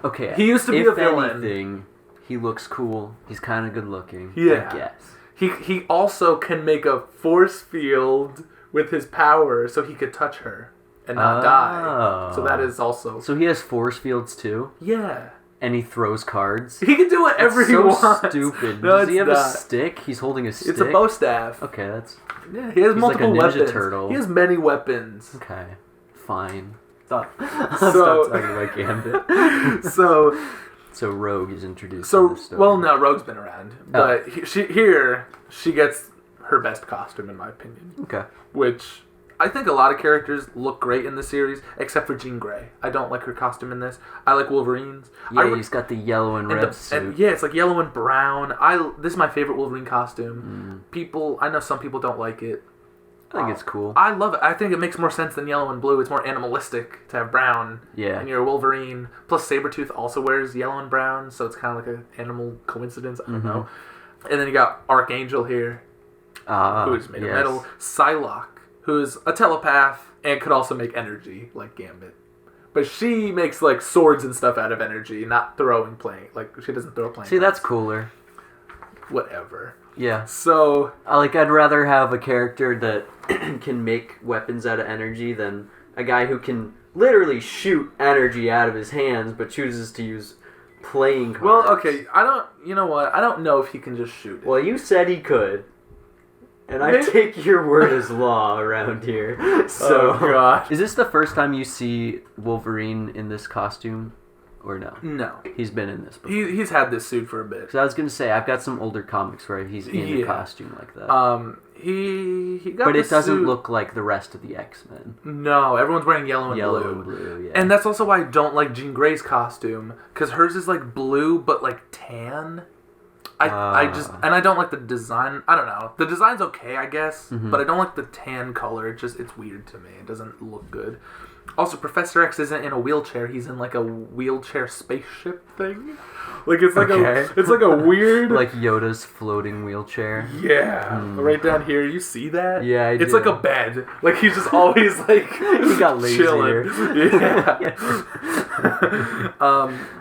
okay. He used to be a villain. Anything, he looks cool. He's kind of good looking. Yeah. I guess. He also can make a force field with his power so he could touch her and not die. So that is also... So he has force fields too? Yeah. And he throws cards? He can do whatever he wants. So stupid. No, Does he have a stick? He's holding a stick? It's a bow staff. Okay, that's... Yeah, he has multiple like a Ninja weapons. Turtle. He has many weapons. Okay. Fine. Stop Stop talking about Gambit. So Rogue is introduced in this story. Well, no, Rogue's been around. But she gets her best costume, in my opinion. Okay. Which I think a lot of characters look great in the series, except for Jean Grey. I don't like her costume in this. I like Wolverine's. Yeah, he's got the yellow and red suit. Yeah, it's like yellow and brown. This is my favorite Wolverine costume. I know some people don't like it. I think it's cool. I love it. I think it makes more sense than yellow and blue. It's more animalistic to have brown. Yeah. And you're a Wolverine. Plus, Sabretooth also wears yellow and brown, so it's kind of like an animal coincidence. I don't know. And then you got Archangel here, who's made of metal. Psylocke, who's a telepath and could also make energy, like Gambit. But she makes, like, swords and stuff out of energy, not throwing Like, she doesn't throw planes. See, that's cooler. Whatever. Yeah. So... I'd rather have a character that can make weapons out of energy than a guy who can literally shoot energy out of his hands but chooses to use playing cards. Well, okay, you know what? I don't know if he can just shoot it. Well, you said he could. And I take your word as law around here. So, oh, God. Is this the first time you see Wolverine in this costume? Or no? No. He's been in this before. He's had this suit for a bit. So I was going to say, I've got some older comics where he's in a costume like that. He got But the it doesn't suit. look like the rest of the X-Men. No, everyone's wearing yellow and blue. Yeah. And that's also why I don't like Jean Grey's costume, because hers is like blue but like tan. I don't like the design. I don't know. The design's okay, I guess, but I don't like the tan color. It's weird to me. It doesn't look good. Also, Professor X isn't in a wheelchair. He's in like a wheelchair spaceship thing. Like it's like a weird like Yoda's floating wheelchair. Yeah, right down here. You see that? Yeah, it's like a bed. Like he's just always like he got lazier. Yeah.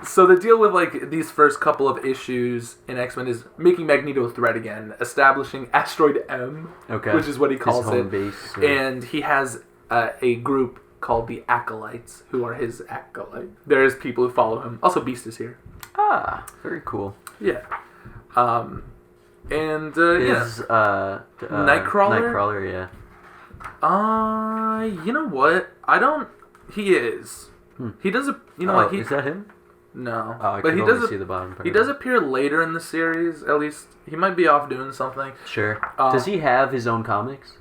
So the deal with like these first couple of issues in X-Men is making Magneto a threat again, establishing Asteroid M, which is what he calls his home base, and he has a group called the Acolytes, who are his acolyte. There's people who follow him. Also, Beast is here. Ah, very cool. Yeah. Nightcrawler? Nightcrawler, yeah. You know what? He is. He does is that him? No. Oh, but he does see the bottom part. He does appear later in the series. At least he might be off doing something. Sure. Does he have his own comics?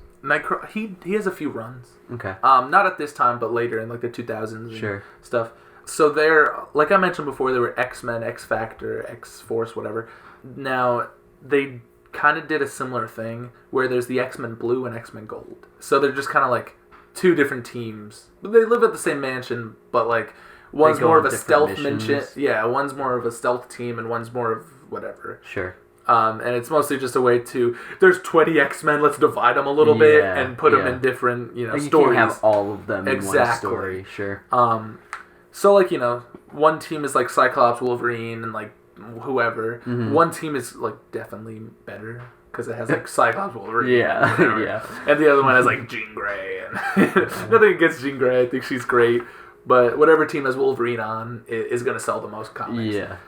He has a few runs. Okay. Not at this time, but later in like the 2000s and stuff. So they're, like I mentioned before, they were X-Men, X-Factor, X-Force, whatever. Now, they kind of did a similar thing where there's the X-Men Blue and X-Men Gold. So they're just kind of like two different teams. They live at the same mansion, but like one's more of a stealth mansion. Yeah, one's more of a stealth team and one's more of whatever. Sure. And it's mostly just a way to, there's 20 X-Men, let's divide them a little bit and put them in different, stories. You can't have all of them in one story, sure. So, like, one team is, like, Cyclops, Wolverine, and, like, whoever. One team is, like, definitely better, because it has, like, Cyclops, Wolverine. Yeah. And the other one has, like, Jean Grey. And nothing against Jean Grey, I think she's great. But whatever team has Wolverine on is going to sell the most comics. Yeah.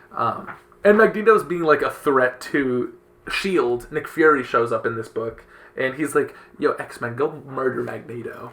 And Magneto's being, like, a threat to S.H.I.E.L.D. Nick Fury shows up in this book. And he's like, yo, X-Men, go murder Magneto.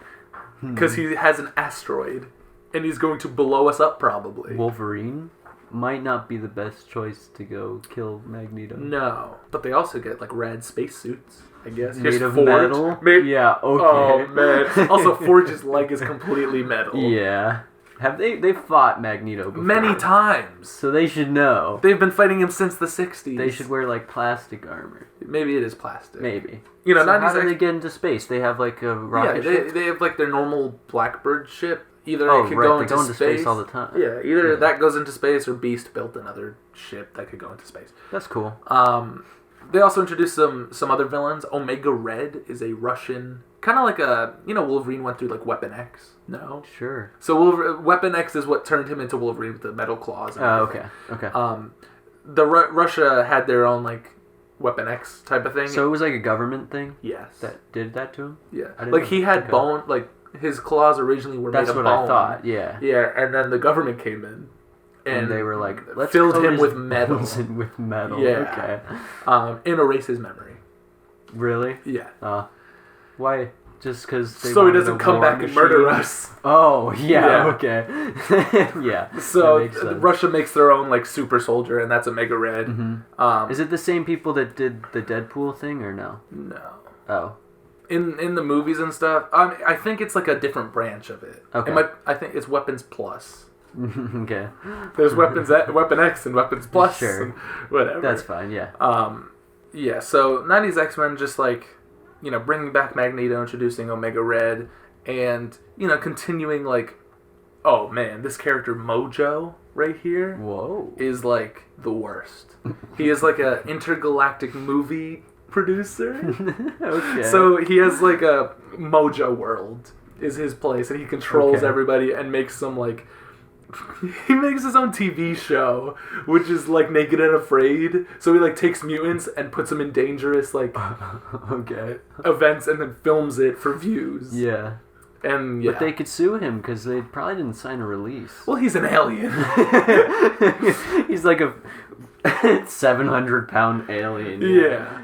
Because he has an asteroid. And he's going to blow us up, probably. Wolverine might not be the best choice to go kill Magneto. No. But they also get, like, red spacesuits, I guess. Made of metal? Yeah, okay. Oh, man. Also, Forge's leg is completely metal. Yeah. Have they fought Magneto before? Many times. So they should know. They've been fighting him since the 60s. They should wear, like, plastic armor. Maybe it is plastic. Maybe. You know, so how do they get into space? They have, like, a rocket ship? They have, like, their normal Blackbird ship. Either oh, it could right. go they into go into space all the time. Yeah, either that goes into space or Beast built another ship that could go into space. That's cool. They also introduced some other villains. Omega Red is a Russian... Kind of like a... You know, Wolverine went through, like, Weapon X? No? Sure. So Weapon X is what turned him into Wolverine with the metal claws. Oh, okay. Okay. Russia had their own, like, Weapon X type of thing. So it was like a government thing? Yes. That did that to him? Yeah. Like, he had bone... Like, his claws originally were made of bone. That's what I thought, yeah. Yeah, and then the government came in. And they were like, let's filled him with metal. With metal. Yeah. Okay. And erase his memory. Really? Yeah. Why? Just because so he doesn't come back and murder us. Oh, yeah. Okay. Yeah. So Russia makes their own, like, super soldier, and that's Omega Red. Mm-hmm. Is it the same people that did the Deadpool thing, or no? No. Oh. In the movies and stuff, I think it's, like, a different branch of it. Okay. I think it's Weapons Plus. Okay. There's Weapon X and Weapons Plus. Sure. And whatever. That's fine, yeah. Yeah, so 90s X-Men just, like, you know, bringing back Magneto, introducing Omega Red, and, you know, continuing, like, oh, man, this character Mojo right here is, like, the worst. He is, like, a intergalactic movie producer. Okay. So he has, like, a Mojo World is his place, and he controls everybody and makes some, like... He makes his own TV show, which is, like, Naked and Afraid. So he, like, takes mutants and puts them in dangerous, like, events and then films it for views. Yeah. And, But they could sue him because they probably didn't sign a release. Well, he's an alien. He's like a 700-pound alien. Yeah.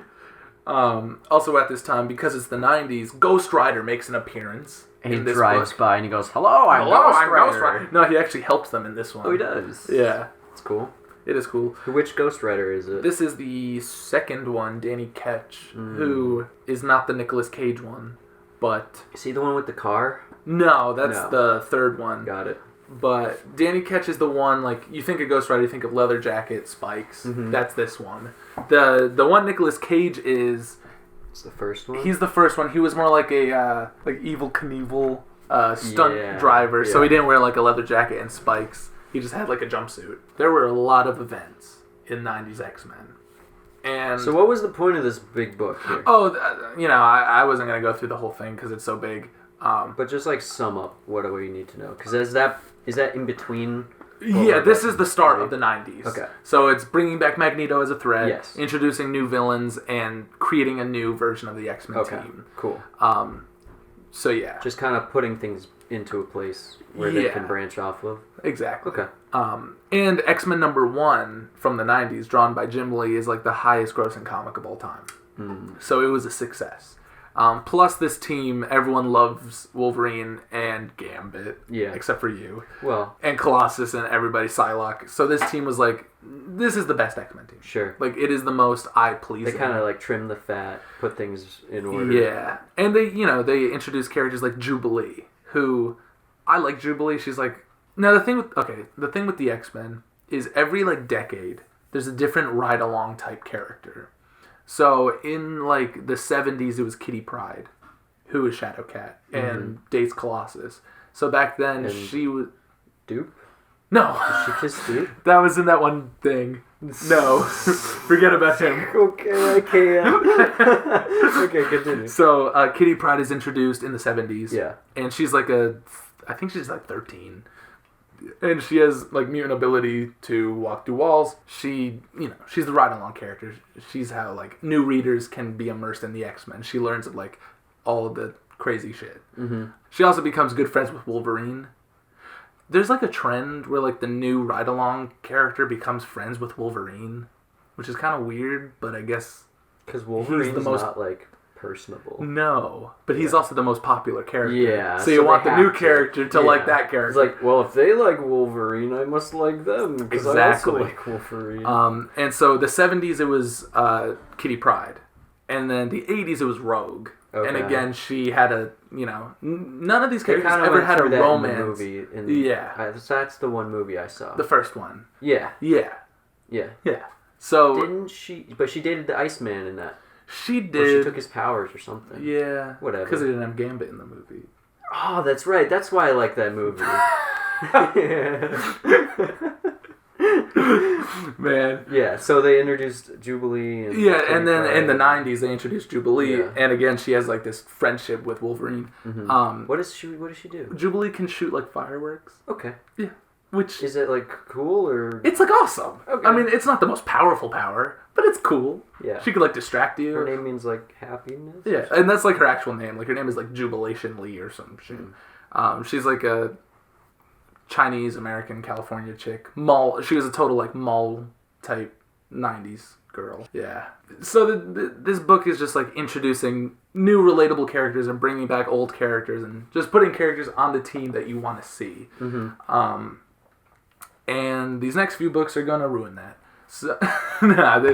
Also at this time, because it's the 90s, Ghost Rider makes an appearance. He drives by and he goes, Hello, I'm Ghost Rider. No, he actually helps them in this one. Oh, he does? Yeah. It's cool. It is cool. Which Ghost Rider is it? This is the second one, Danny Ketch, who is not the Nicolas Cage one, but... Is he the one with the car? No, that's the third one. Got it. But Danny Ketch is the one, like, you think of Ghost Rider, you think of leather jacket, spikes. Mm-hmm. That's this one. The one Nicolas Cage is... It's the first one? He's the first one. He was more like a like Evel Knievel stunt driver, so he didn't wear like a leather jacket and spikes. He just had like a jumpsuit. There were a lot of events in 90s X-Men. And so what was the point of this big book here? Oh, you know, I wasn't going to go through the whole thing because it's so big. But just like sum up what do we need to know? Because is that in between... Yeah, this is the start of the 90s. Okay. So it's bringing back Magneto as a threat, yes, introducing new villains, and creating a new version of the X-Men team. Cool. So yeah. Just kind of putting things into a place where they can branch off of. Exactly. Okay. And X-Men #1 from the 90s, drawn by Jim Lee, is like the highest grossing comic of all time. So it was a success. Plus this team, everyone loves Wolverine and Gambit. Yeah. Except for you. Well. And Colossus and everybody, Psylocke. So this team was like, this is the best X-Men team. Sure. Like, it is the most eye-pleasing. They kind of like trim the fat, put things in order. Yeah. And they introduce characters like Jubilee, who, I like Jubilee. She's like, now the thing with the X-Men is every like decade, there's a different ride-along type character. So in like the 70s, it was Kitty Pryde, who was Shadowcat, and dates Colossus. So back then, and she was... Dupe? No. Did she kiss Dupe? That was in that one thing. No. Forget about him. Okay, I can't. Okay, continue. So Kitty Pryde is introduced in the 70s. Yeah. And she's like I think she's like 13. And she has like mutant ability to walk through walls. She's the ride-along character. She's how like new readers can be immersed in the X-Men. She learns of like all the crazy shit. Mm-hmm. She also becomes good friends with Wolverine. There's like a trend where like the new ride-along character becomes friends with Wolverine, which is kind of weird, but I guess because Wolverine's not like personable. No, but he's also the most popular character. Yeah. So you want the new character to like that character. It's like, well, if they like Wolverine, I must like them because I also like Wolverine. And so the 70s it was Kitty Pryde, and then the 80s it was Rogue. Okay. And again, she had a none of these characters ever had a romance. That's the one movie I saw. The first one. Yeah. Yeah. Yeah. Yeah. So didn't she? But she dated the Iceman in that. She did. Or she took his powers or something. Yeah. Whatever. Because they didn't have Gambit in the movie. Oh, that's right. That's why I like that movie. Man. Yeah, so they introduced Jubilee. And then in the 90s they introduced Jubilee. Yeah. And again, she has like this friendship with Wolverine. Mm-hmm. What does she do? Jubilee can shoot like fireworks. Okay. Yeah. Which is it like cool or? It's like awesome. Okay. I mean, it's not the most powerful power, but it's cool. Yeah. She could like distract you. Her name means like happiness. Yeah, and that's like her actual name. Like her name is like Jubilation Lee or some shit. She's like a Chinese American California chick. She was a total like mall type 90s girl. Yeah. So this book is just like introducing new relatable characters and bringing back old characters and just putting characters on the team that you want to see. Mm-hmm. And these next few books are gonna ruin that. So, nah, they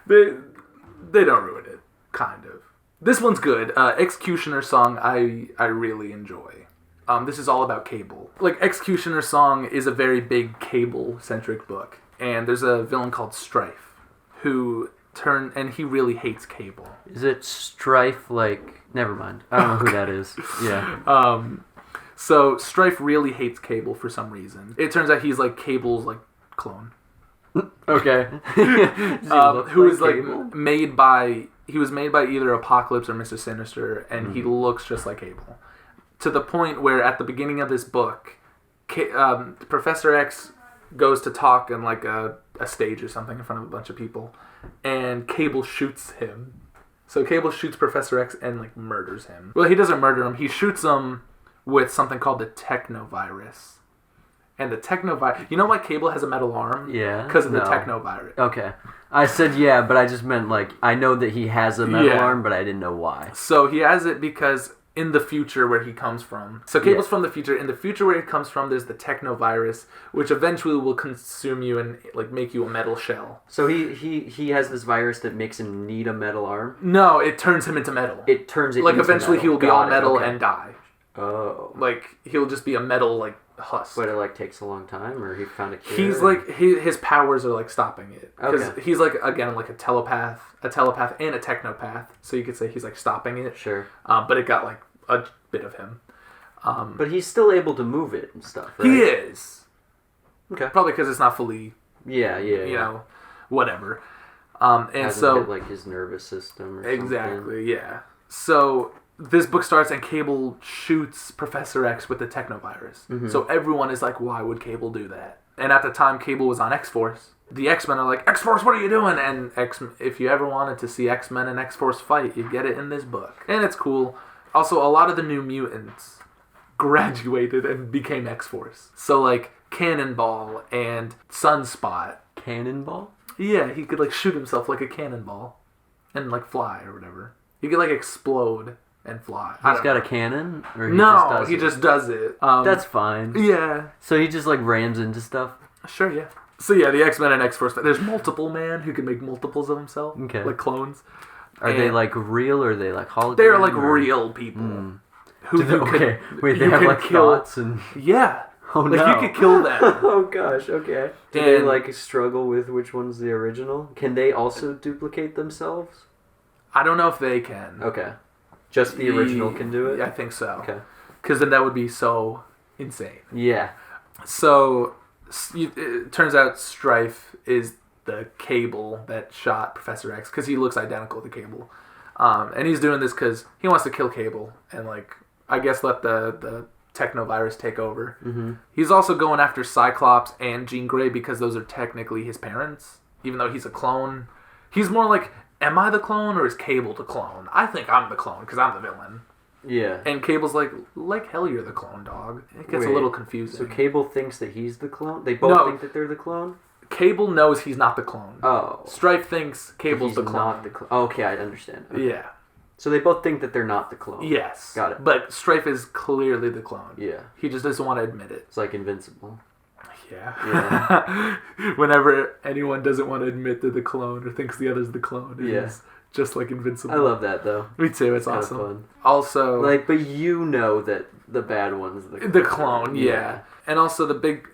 don't ruin it. Kind of. This one's good. Executioner Song I really enjoy. This is all about Cable. Like Executioner Song is a very big Cable centric book, and there's a villain called Strife, and he really hates Cable. Is it Strife? Like, never mind. I don't know who that is. Yeah. So Strife really hates Cable for some reason. It turns out he's like Cable's like clone. Okay. Who is like made by either Apocalypse or Mr. Sinister, and he looks just like Cable. To the point where at the beginning of this book, Professor X goes to talk in like a stage or something in front of a bunch of people, and Cable shoots him. So Cable shoots Professor X and like murders him. Well, he doesn't murder him. He shoots him with something called the technovirus. And the technovirus... You know why Cable has a metal arm? Yeah. Because of the technovirus. Okay. I said yeah, but I just meant like, I know that he has a metal arm, but I didn't know why. So he has it because in the future where he comes from... So Cable's from the future. In the future where he comes from, there's the technovirus, which eventually will consume you and like make you a metal shell. So he has this virus that makes him need a metal arm? No, it turns him into metal. It turns it like into eventually metal. He will be all metal and die. Oh. Like, he'll just be a metal, like, husk. But it, like, takes a long time, or he found a cure? He's, like, his powers are, like, stopping it. Because he's, like, again, like, a telepath and a technopath. So you could say he's, like, stopping it. Sure. But it got, like, a bit of him. But he's still able to move it and stuff, right? He is. Okay. Probably because it's not fully... Yeah. You know, whatever. And hasn't so... hit, like, his nervous system or something. Exactly, yeah. So... This book starts and Cable shoots Professor X with the technovirus. Mm-hmm. So everyone is like, why would Cable do that? And at the time, Cable was on X-Force. The X-Men are like, X-Force, what are you doing? And if you ever wanted to see X-Men and X-Force fight, you get it in this book. And it's cool. Also, a lot of the New Mutants graduated and became X-Force. So, like, Cannonball and Sunspot. Cannonball? Yeah, he could, like, shoot himself like a cannonball and, like, fly or whatever. He could, like, explode and fly. He's got a cannon? Or he just does it. That's fine. Yeah. So he just like rams into stuff? Sure, yeah. So yeah, the X-Men and X-Force. There's multiple man who can make multiples of himself. Okay. Like clones. Are they like real or are they like holograms? They're like real people. Wait, they have like thoughts and... Yeah. Oh no. Like you could kill them. Oh gosh, okay. Do they like struggle with which one's the original? Can they also duplicate themselves? I don't know if they can. Okay. Just the original can do it? I think so. Okay. Because then that would be so insane. Yeah. So, it turns out Strife is the Cable that shot Professor X, because he looks identical to Cable. And he's doing this because he wants to kill Cable and, like, I guess let the technovirus take over. Mm-hmm. He's also going after Cyclops and Jean Grey because those are technically his parents, even though he's a clone. He's more like... Am I the clone or is Cable the clone? I think I'm the clone because I'm the villain. Yeah. And Cable's like hell you're the clone, dog. It gets a little confusing. So Cable thinks that he's the clone? They both think that they're the clone? Cable knows he's not the clone. Oh. Strife thinks Cable's the clone. Not the clone. Oh, okay, I understand. Okay. Yeah. So they both think that they're not the clone. Yes. Got it. But Strife is clearly the clone. Yeah. He just doesn't want to admit it. It's like Invincible. Yeah. Whenever anyone doesn't want to admit they're the clone or thinks the other's the clone, it's just like Invincible. I love that, though. Me too. It's awesome. Fun. Also, like, but you know that the bad one's the clone. The clone, yeah. And also the big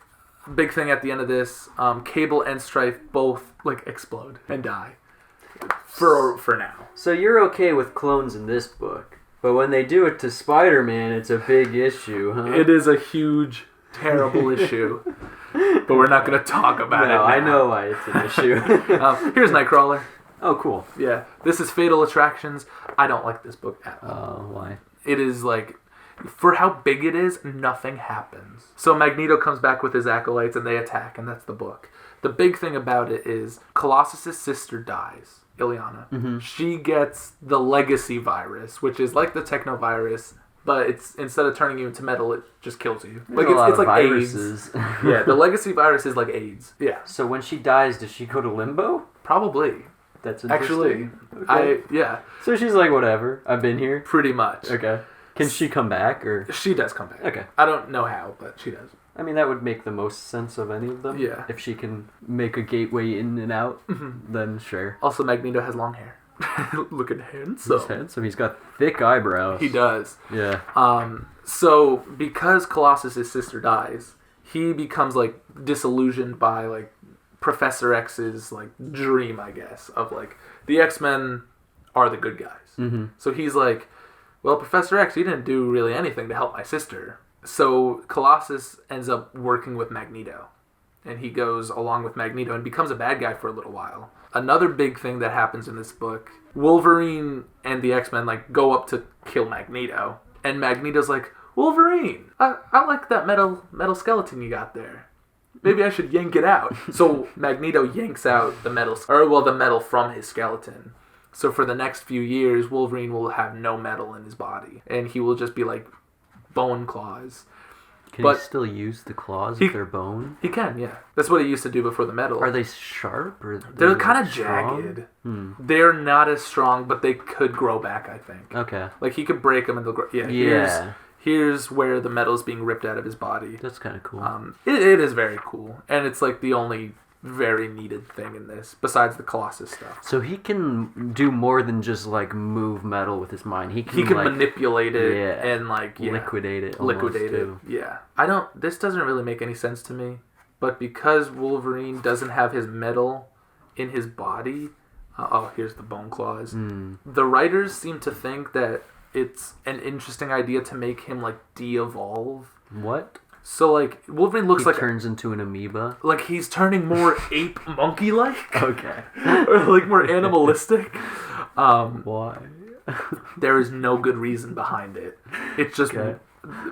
thing at the end of this, Cable and Strife both like explode and die. For now. So you're okay with clones in this book, but when they do it to Spider-Man, it's a big issue, huh? It is a huge, terrible issue. But we're not going to talk about it now. I know why it's an issue. Here's Nightcrawler. Oh, cool. Yeah. This is Fatal Attractions. I don't like this book at all. Oh, why? It is like, for how big it is, nothing happens. So Magneto comes back with his acolytes and they attack, and that's the book. The big thing about it is Colossus' sister dies, Ileana. Mm-hmm. She gets the legacy virus, which is like the technovirus, but it's instead of turning you into metal, it just kills you. Like it's like viruses. AIDS. Yeah, the legacy virus is like AIDS. Yeah. So when she dies, does she go to limbo? Probably. That's interesting. Actually, okay. Yeah. So she's like, whatever, I've been here. Pretty much. Okay. Can she come back or? She does come back. Okay. I don't know how, but she does. I mean, that would make the most sense of any of them. Yeah. If she can make a gateway in and out, then sure. Also, Magneto has long hair. Looking handsome. He's handsome. He's got thick eyebrows. He does. Yeah. So, because Colossus' sister dies, he becomes, like, disillusioned by, like, Professor X's, like, dream, I guess, of, like, the X-Men are the good guys. Mm-hmm. So he's like, well, Professor X, he didn't do really anything to help my sister. So Colossus ends up working with Magneto. And he goes along with Magneto and becomes a bad guy for a little while. Another big thing that happens in this book, Wolverine and the X-Men like go up to kill Magneto. And Magneto's like, Wolverine, I like that metal skeleton you got there. Maybe I should yank it out. So Magneto yanks out the metal from his skeleton. So for the next few years, Wolverine will have no metal in his body. And he will just be like bone claws. Can he still use the claws if they're bone? He can, yeah. That's what he used to do before the metal. Are they sharp? Or they're kind of jagged. They're not as strong, but they could grow back, I think. Okay. Like, he could break them and they'll grow. Yeah. Here's where the metal is being ripped out of his body. That's kind of cool. It is very cool. And it's, like, the only very needed thing in this, besides the Colossus stuff. So he can do more than just, like, move metal with his mind. He can like, manipulate it and, like, liquidate it. Yeah. This doesn't really make any sense to me, but because Wolverine doesn't have his metal in his body, here's the bone claws. The writers seem to think that it's an interesting idea to make him, like, de-evolve. What? So, like, Wolverine looks like... He turns into an amoeba? Like, he's turning more ape-monkey-like. Okay. Or, like, more animalistic. Why? There is no good reason behind it. It's just... Okay.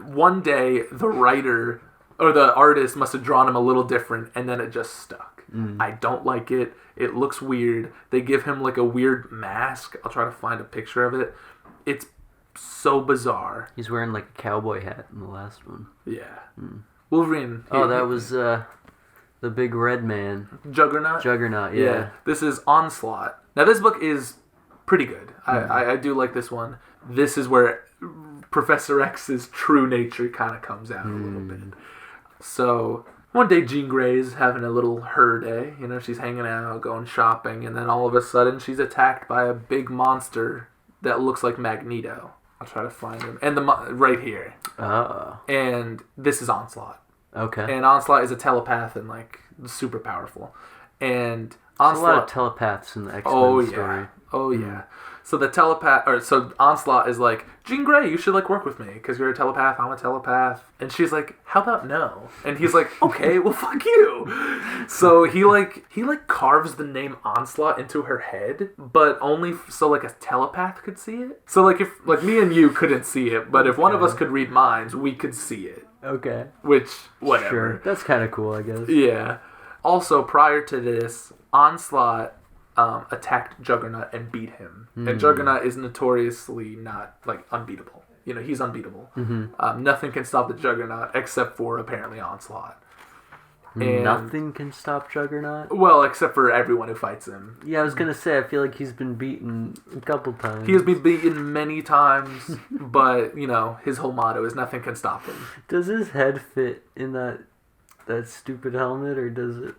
One day, the writer... Or the artist must have drawn him a little different, and then it just stuck. I don't like it. It looks weird. They give him, like, a weird mask. I'll try to find a picture of it. It's so bizarre. He's wearing like a cowboy hat in the last one. Yeah. Wolverine. That was the big red man. Juggernaut? Juggernaut, yeah. This is Onslaught. Now this book is pretty good. I do like this one. This is where Professor X's true nature kind of comes out a little bit. So one day Jean Grey's having a little her day. You know, she's hanging out, going shopping, and then all of a sudden she's attacked by a big monster that looks like Magneto. I'll try to find him. And right here. Oh. And this is Onslaught. Okay. And Onslaught is a telepath and, like, super powerful. And Onslaught... There's a lot of telepaths in the X-Men story. Oh, yeah. So so Onslaught is like, Jean Grey, you should, like, work with me, because you're a telepath, I'm a telepath. And she's like, how about no? And he's like, okay, well, fuck you. So he carves the name Onslaught into her head, but only so, like, a telepath could see it. So, like, if, like, me and you couldn't see it, but if one of us could read minds, we could see it. Okay. Which, whatever. Sure. That's kind of cool, I guess. Yeah. Also, prior to this, Onslaught attacked Juggernaut and beat him. And Juggernaut is notoriously not, like, unbeatable. You know, he's unbeatable. Nothing can stop the Juggernaut except for, apparently, Onslaught. And, nothing can stop Juggernaut? well, except for everyone who fights him. Yeah, I was going to say, I feel like he's been beaten a couple times. He has been beaten many times, but, his whole motto is nothing can stop him. Does his head fit in that stupid helmet, or does it...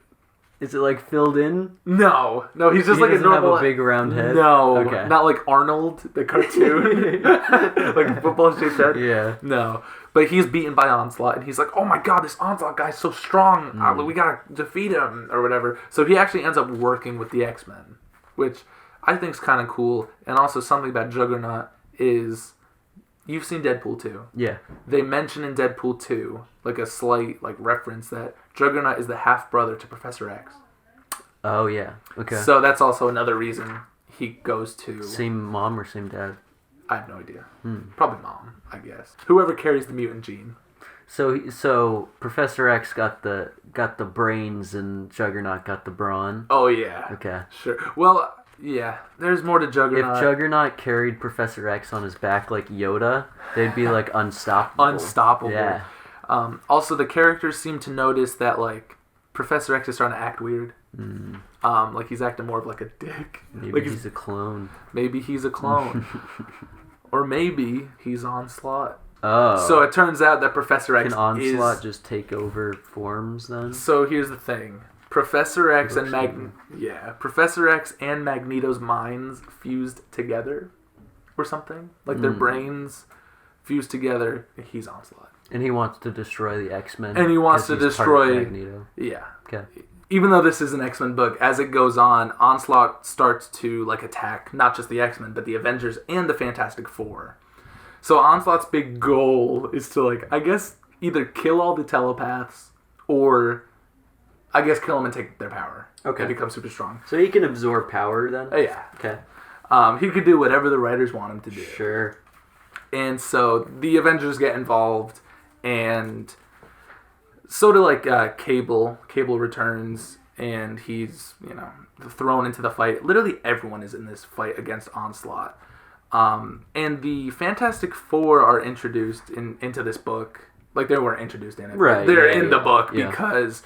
Is it like filled in? No, he's just he like a normal. Have a big round head. No, okay. Not like Arnold, the cartoon, like football shaped head. Yeah, no, but he's beaten by Onslaught, and he's like, "Oh my god, this Onslaught guy's so strong. We gotta defeat him or whatever." So he actually ends up working with the X-Men, which I think is kind of cool. And also something about Juggernaut is, you've seen Deadpool 2. Yeah. They mention in Deadpool 2, like a slight reference that Juggernaut is the half brother to Professor X. Oh yeah. Okay. So that's also another reason he goes to... Same mom or same dad? I have no idea. Probably mom, I guess. Whoever carries the mutant gene. So Professor X got the brains and Juggernaut got the brawn. Oh yeah. Okay. Sure. Well, yeah. There's more to Juggernaut. If Juggernaut carried Professor X on his back like Yoda, they'd be like unstoppable. Unstoppable. Yeah. Also, the characters seem to notice that Professor X is starting to act weird. He's acting more of a dick. Maybe he's a clone. Maybe he's a clone. Or maybe he's Onslaught. Oh. So it turns out that Professor X Can Onslaught just take over forms then? So here's the thing. Professor X and Professor X and Magneto's minds fused together or something. Their brains fused together. He's Onslaught. And he wants to destroy the X-Men. And he wants to destroy Magneto. Yeah. Okay. Even though this is an X-Men book, as it goes on, Onslaught starts to attack not just the X-Men, but the Avengers and the Fantastic Four. So Onslaught's big goal is to I guess either kill all the telepaths or I guess kill them and take their power. Okay. And become super strong. So he can absorb power then? Yeah. Okay. He could do whatever the writers want him to do. Sure. And so the Avengers get involved, and so do Cable. Cable returns, and he's thrown into the fight. Literally everyone is in this fight against Onslaught. And the Fantastic Four are introduced into this book. They weren't introduced in it. Right. They're in the book yeah. because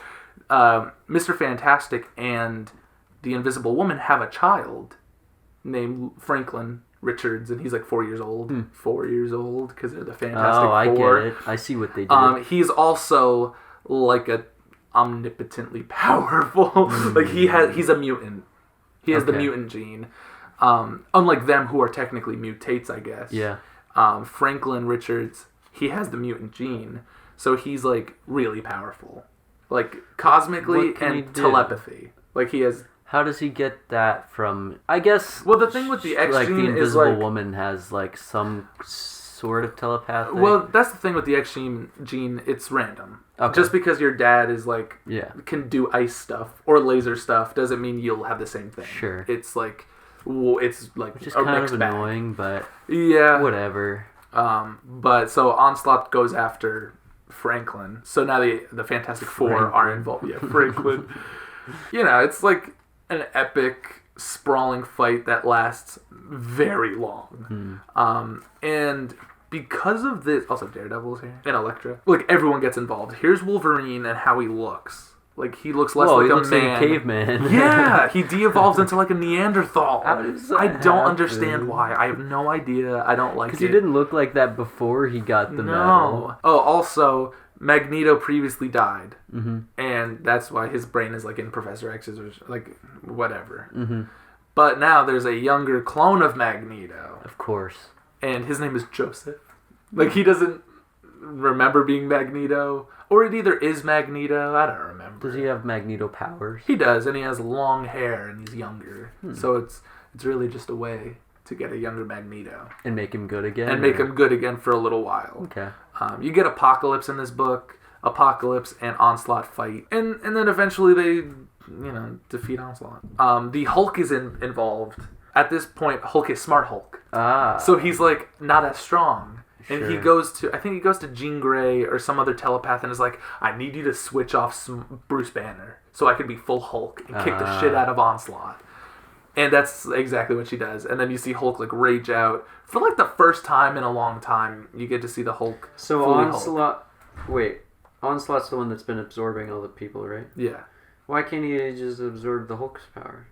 Mr. Fantastic and the Invisible Woman have a child named Franklin Richards, and he's 4 years old. 4 years old because they're the Fantastic Four. I get it. I see what they did. He's also a omnipotently powerful. He's a mutant. He has the mutant gene. Unlike them, who are technically mutates, I guess. Yeah. Franklin Richards, he has the mutant gene, so he's really powerful, cosmically and telepathy. He has. How does he get that from? I guess. Well, the thing with the X gene the is Invisible Woman has some sort of telepathy. Well, that's the thing with the X gene. It's random. Okay. Just because your dad is can do ice stuff or laser stuff doesn't mean you'll have the same thing. Sure. It's it's which is kind of annoying, but yeah, whatever. But so Onslaught goes after Franklin. So now the Fantastic Four are involved. Yeah, Franklin. It's an epic, sprawling fight that lasts very long. And because of this, also Daredevil's here and Elektra. Everyone gets involved. Here's Wolverine and how he looks. He looks less he a looks man. like a caveman. Yeah, he de-evolves into a Neanderthal. How does that I don't happen? understand why. I have no idea. I don't like it. Because he didn't look like that before he got the medal. Oh, also, Magneto previously died. And that's why his brain is in Professor X's or whatever. But now there's a younger clone of Magneto. Of course. And his name is Joseph. He doesn't remember being Magneto. Or it either is Magneto. I don't remember. Does he have Magneto powers? He does, and he has long hair, and he's younger. So it's really just a way to get a younger Magneto. And make him good again? And make him good again for a little while. Okay. You get Apocalypse in this book. Apocalypse and Onslaught fight. And then eventually they, defeat Onslaught. The Hulk is involved. At this point, Hulk is Smart Hulk. So he's not as strong. And Sure. he goes to Jean Grey or some other telepath and is I need you to switch off Bruce Banner so I can be full Hulk and kick the shit out of Onslaught. And that's exactly what she does. And then you see Hulk rage out. For the first time in a long time, you get to see the Hulk. So Onslaught... Wait. Onslaught's the one that's been absorbing all the people, right? Yeah. Why can't he just absorb the Hulk's power?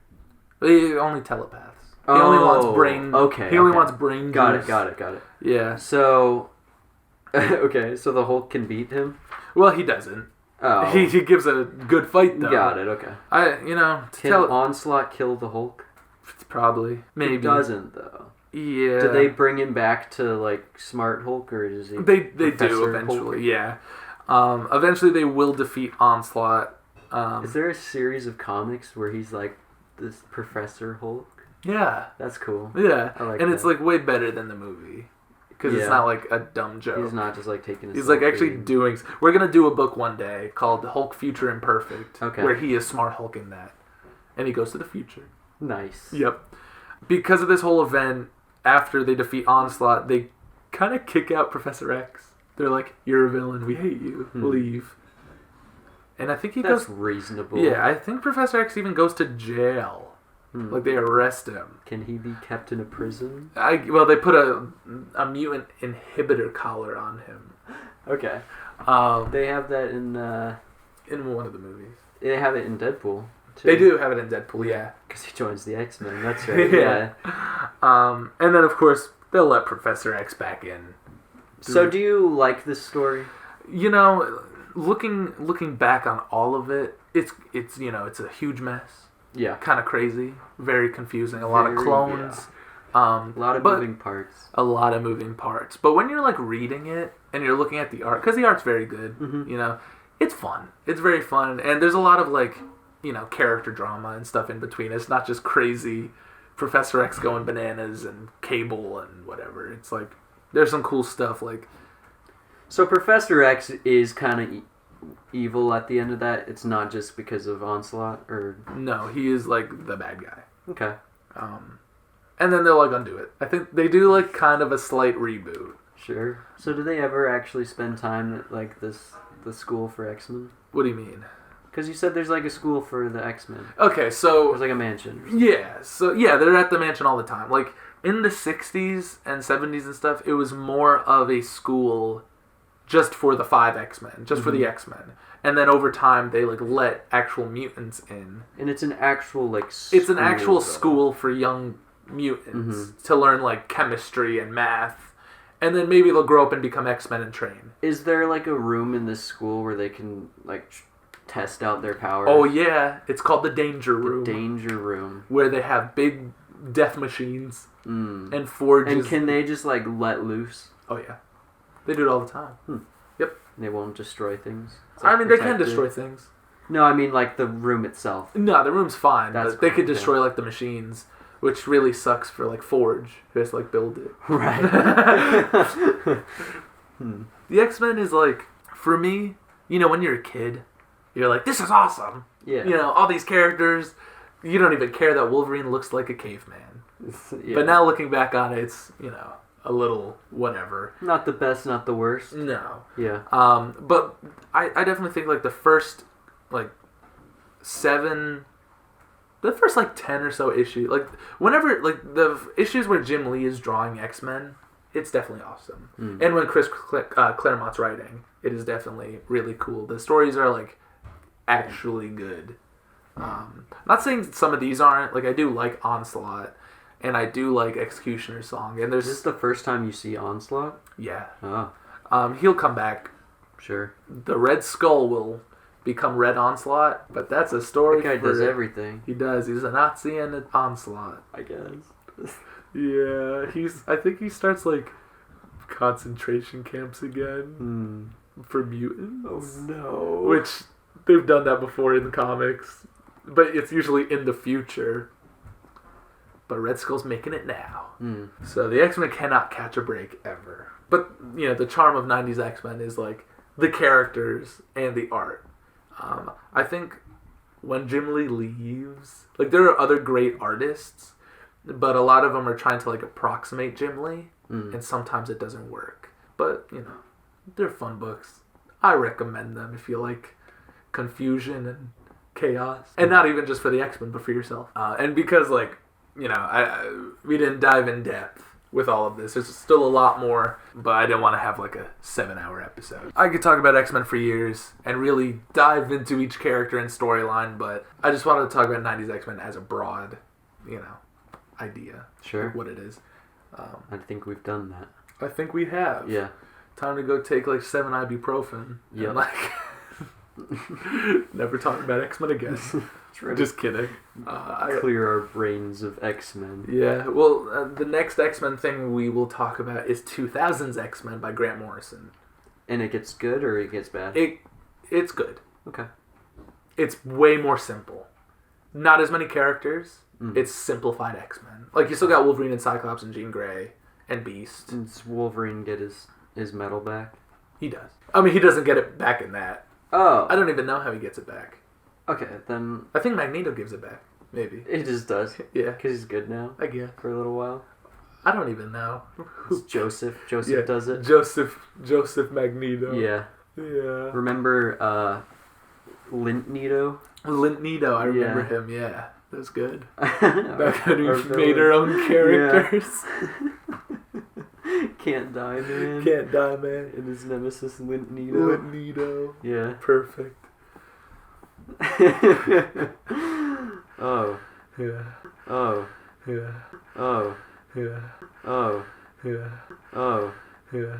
He only telepaths. He only wants brain. Okay. He only wants brain. Got juice. it. Yeah. So, okay, so the Hulk can beat him? Well, he doesn't. Oh. He gives a good fight though. Got it. Okay. Can Onslaught kill the Hulk? Probably. Maybe. He doesn't though. Yeah. Do they bring him back to like Smart Hulk, or is he? They do Professor eventually. Hulk? Yeah. Eventually they will defeat Onslaught. Is there a series of comics where he's like this Professor Hulk? Yeah. That's cool. Yeah. I like and that. it's like way better than the movie. Because it's not like a dumb joke. He's not just like taking. He's like actually doing. We're gonna do a book one day called Hulk Future Imperfect, where he is Smart Hulk in that, and he goes to the future. Nice. Yep. Because of this whole event, after they defeat Onslaught, they kind of kick out Professor X. They're like, "You're a villain. We hate you. Leave." And I think That's reasonable. Yeah, I think Professor X even goes to jail. Like, they arrest him. Can he be kept in a prison? Well, they put a mutant inhibitor collar on him. Okay. They have that in one of the movies. They have it in Deadpool, too. They do have it in Deadpool, yeah. Because he joins the X-Men, that's right. Yeah. And then, of course, they'll let Professor X back in. So do you like this story? You know, looking back on all of it, it's a huge mess. Yeah. Kind of crazy. Very confusing. A lot of clones. Yeah. A lot of moving parts. A lot of moving parts. But when you're like reading it and you're looking at the art, because the art's very good, it's fun. It's very fun. And there's a lot of like, character drama and stuff in between. It's not just crazy Professor X going bananas and Cable and whatever. It's like, there's some cool stuff like... So Professor X is kind of evil at the end of that. It's not just because of Onslaught, or no, he is like the bad guy. Okay. And then they'll like undo it. I think they do like kind of a slight reboot. Sure. So do they ever actually spend time at like the school for X-Men? What do you mean? Because you said there's like a school for the X-Men. Okay, so there's like a mansion. Yeah, they're at the mansion all the time. Like in the 60s and 70s and stuff, it was more of a school just for the 5 X-Men, just for the X-Men. And then over time, they like let actual mutants in. And it's an actual like school, it's an actual school for young mutants to learn like chemistry and math. And then maybe they'll grow up and become X-Men and train. Is there like a room in this school where they can like test out their powers? Oh yeah, it's called the Danger Room. The Danger Room. Where they have big death machines and forges. And can they just like let loose? Oh yeah. They do it all the time. Yep. They won't destroy things? I mean, they can destroy things. No, I mean like the room itself. No, the room's fine. That's but they cool, could destroy like the machines, which really sucks for like Forge, who has to like build it. Right. The X-Men is like, for me, when you're a kid, you're like, this is awesome. Yeah. All these characters. You don't even care that Wolverine looks like a caveman. Yeah. But now looking back on it, it's, a little whatever. Not the best, not the worst. No. Yeah. But I definitely think like the first like 7, the first like 10 or so issues, like whenever like the issues where Jim Lee is drawing X-Men, it's definitely awesome. And when Chris Claremont's writing, it is definitely really cool. The stories are like actually good. Not saying some of these aren't. Like I do like Onslaught. And I do like Executioner's Song. And there's Is this the first time you see Onslaught? Yeah. Oh. He'll come back. Sure. The Red Skull will become Red Onslaught, but that's a story. That guy does everything. He does. He's a Nazi and an Onslaught. I guess. Yeah, I think he starts like concentration camps again for mutants. Oh no. Which they've done that before in the comics, but it's usually in the future. But Red Skull's making it now. So the X-Men cannot catch a break ever. But, the charm of 90s X-Men is, like, the characters and the art. I think when Jim Lee leaves... Like, there are other great artists, but a lot of them are trying to, like, approximate Jim Lee. And sometimes it doesn't work. But, they're fun books. I recommend them if you like confusion and chaos. And not even just for the X-Men, but for yourself. And because, like... we didn't dive in depth with all of this. There's still a lot more, but I didn't want to have like a 7-hour episode. I could talk about X-Men for years and really dive into each character and storyline, but I just wanted to talk about 90s X-Men as a broad, idea. Sure. Of what it is. I think we've done that. I think we have. Yeah. Time to go take like 7 ibuprofen. Yeah. And never talk about X-Men again. Just kidding. Clear our brains of X-Men. Yeah, well, the next X-Men thing we will talk about is 2000's X-Men by Grant Morrison. And it gets good or it gets bad? It's good. Okay. It's way more simple. Not as many characters. It's simplified X-Men. Like, you still got Wolverine and Cyclops and Jean Grey and Beast. Does Wolverine get his medal back? He does. I mean, he doesn't get it back in that. Oh. I don't even know how he gets it back. Okay, then... I think Magneto gives it back. Maybe. He just does. Yeah. Because he's good now? I guess. For a little while? I don't even know. It's Joseph. Joseph does it? Joseph Magneto. Yeah. Yeah. Remember Lintnedo? Lintnedo, I remember him, yeah. That was good. Back when we Our made our own characters. Yeah. Can't Die Man. Can't Die Man. And his nemesis Lintnedo. Lintnedo. Yeah. Perfect. Oh. Yeah. Oh. Yeah. Oh. Yeah. Oh. Yeah. Oh. Yeah.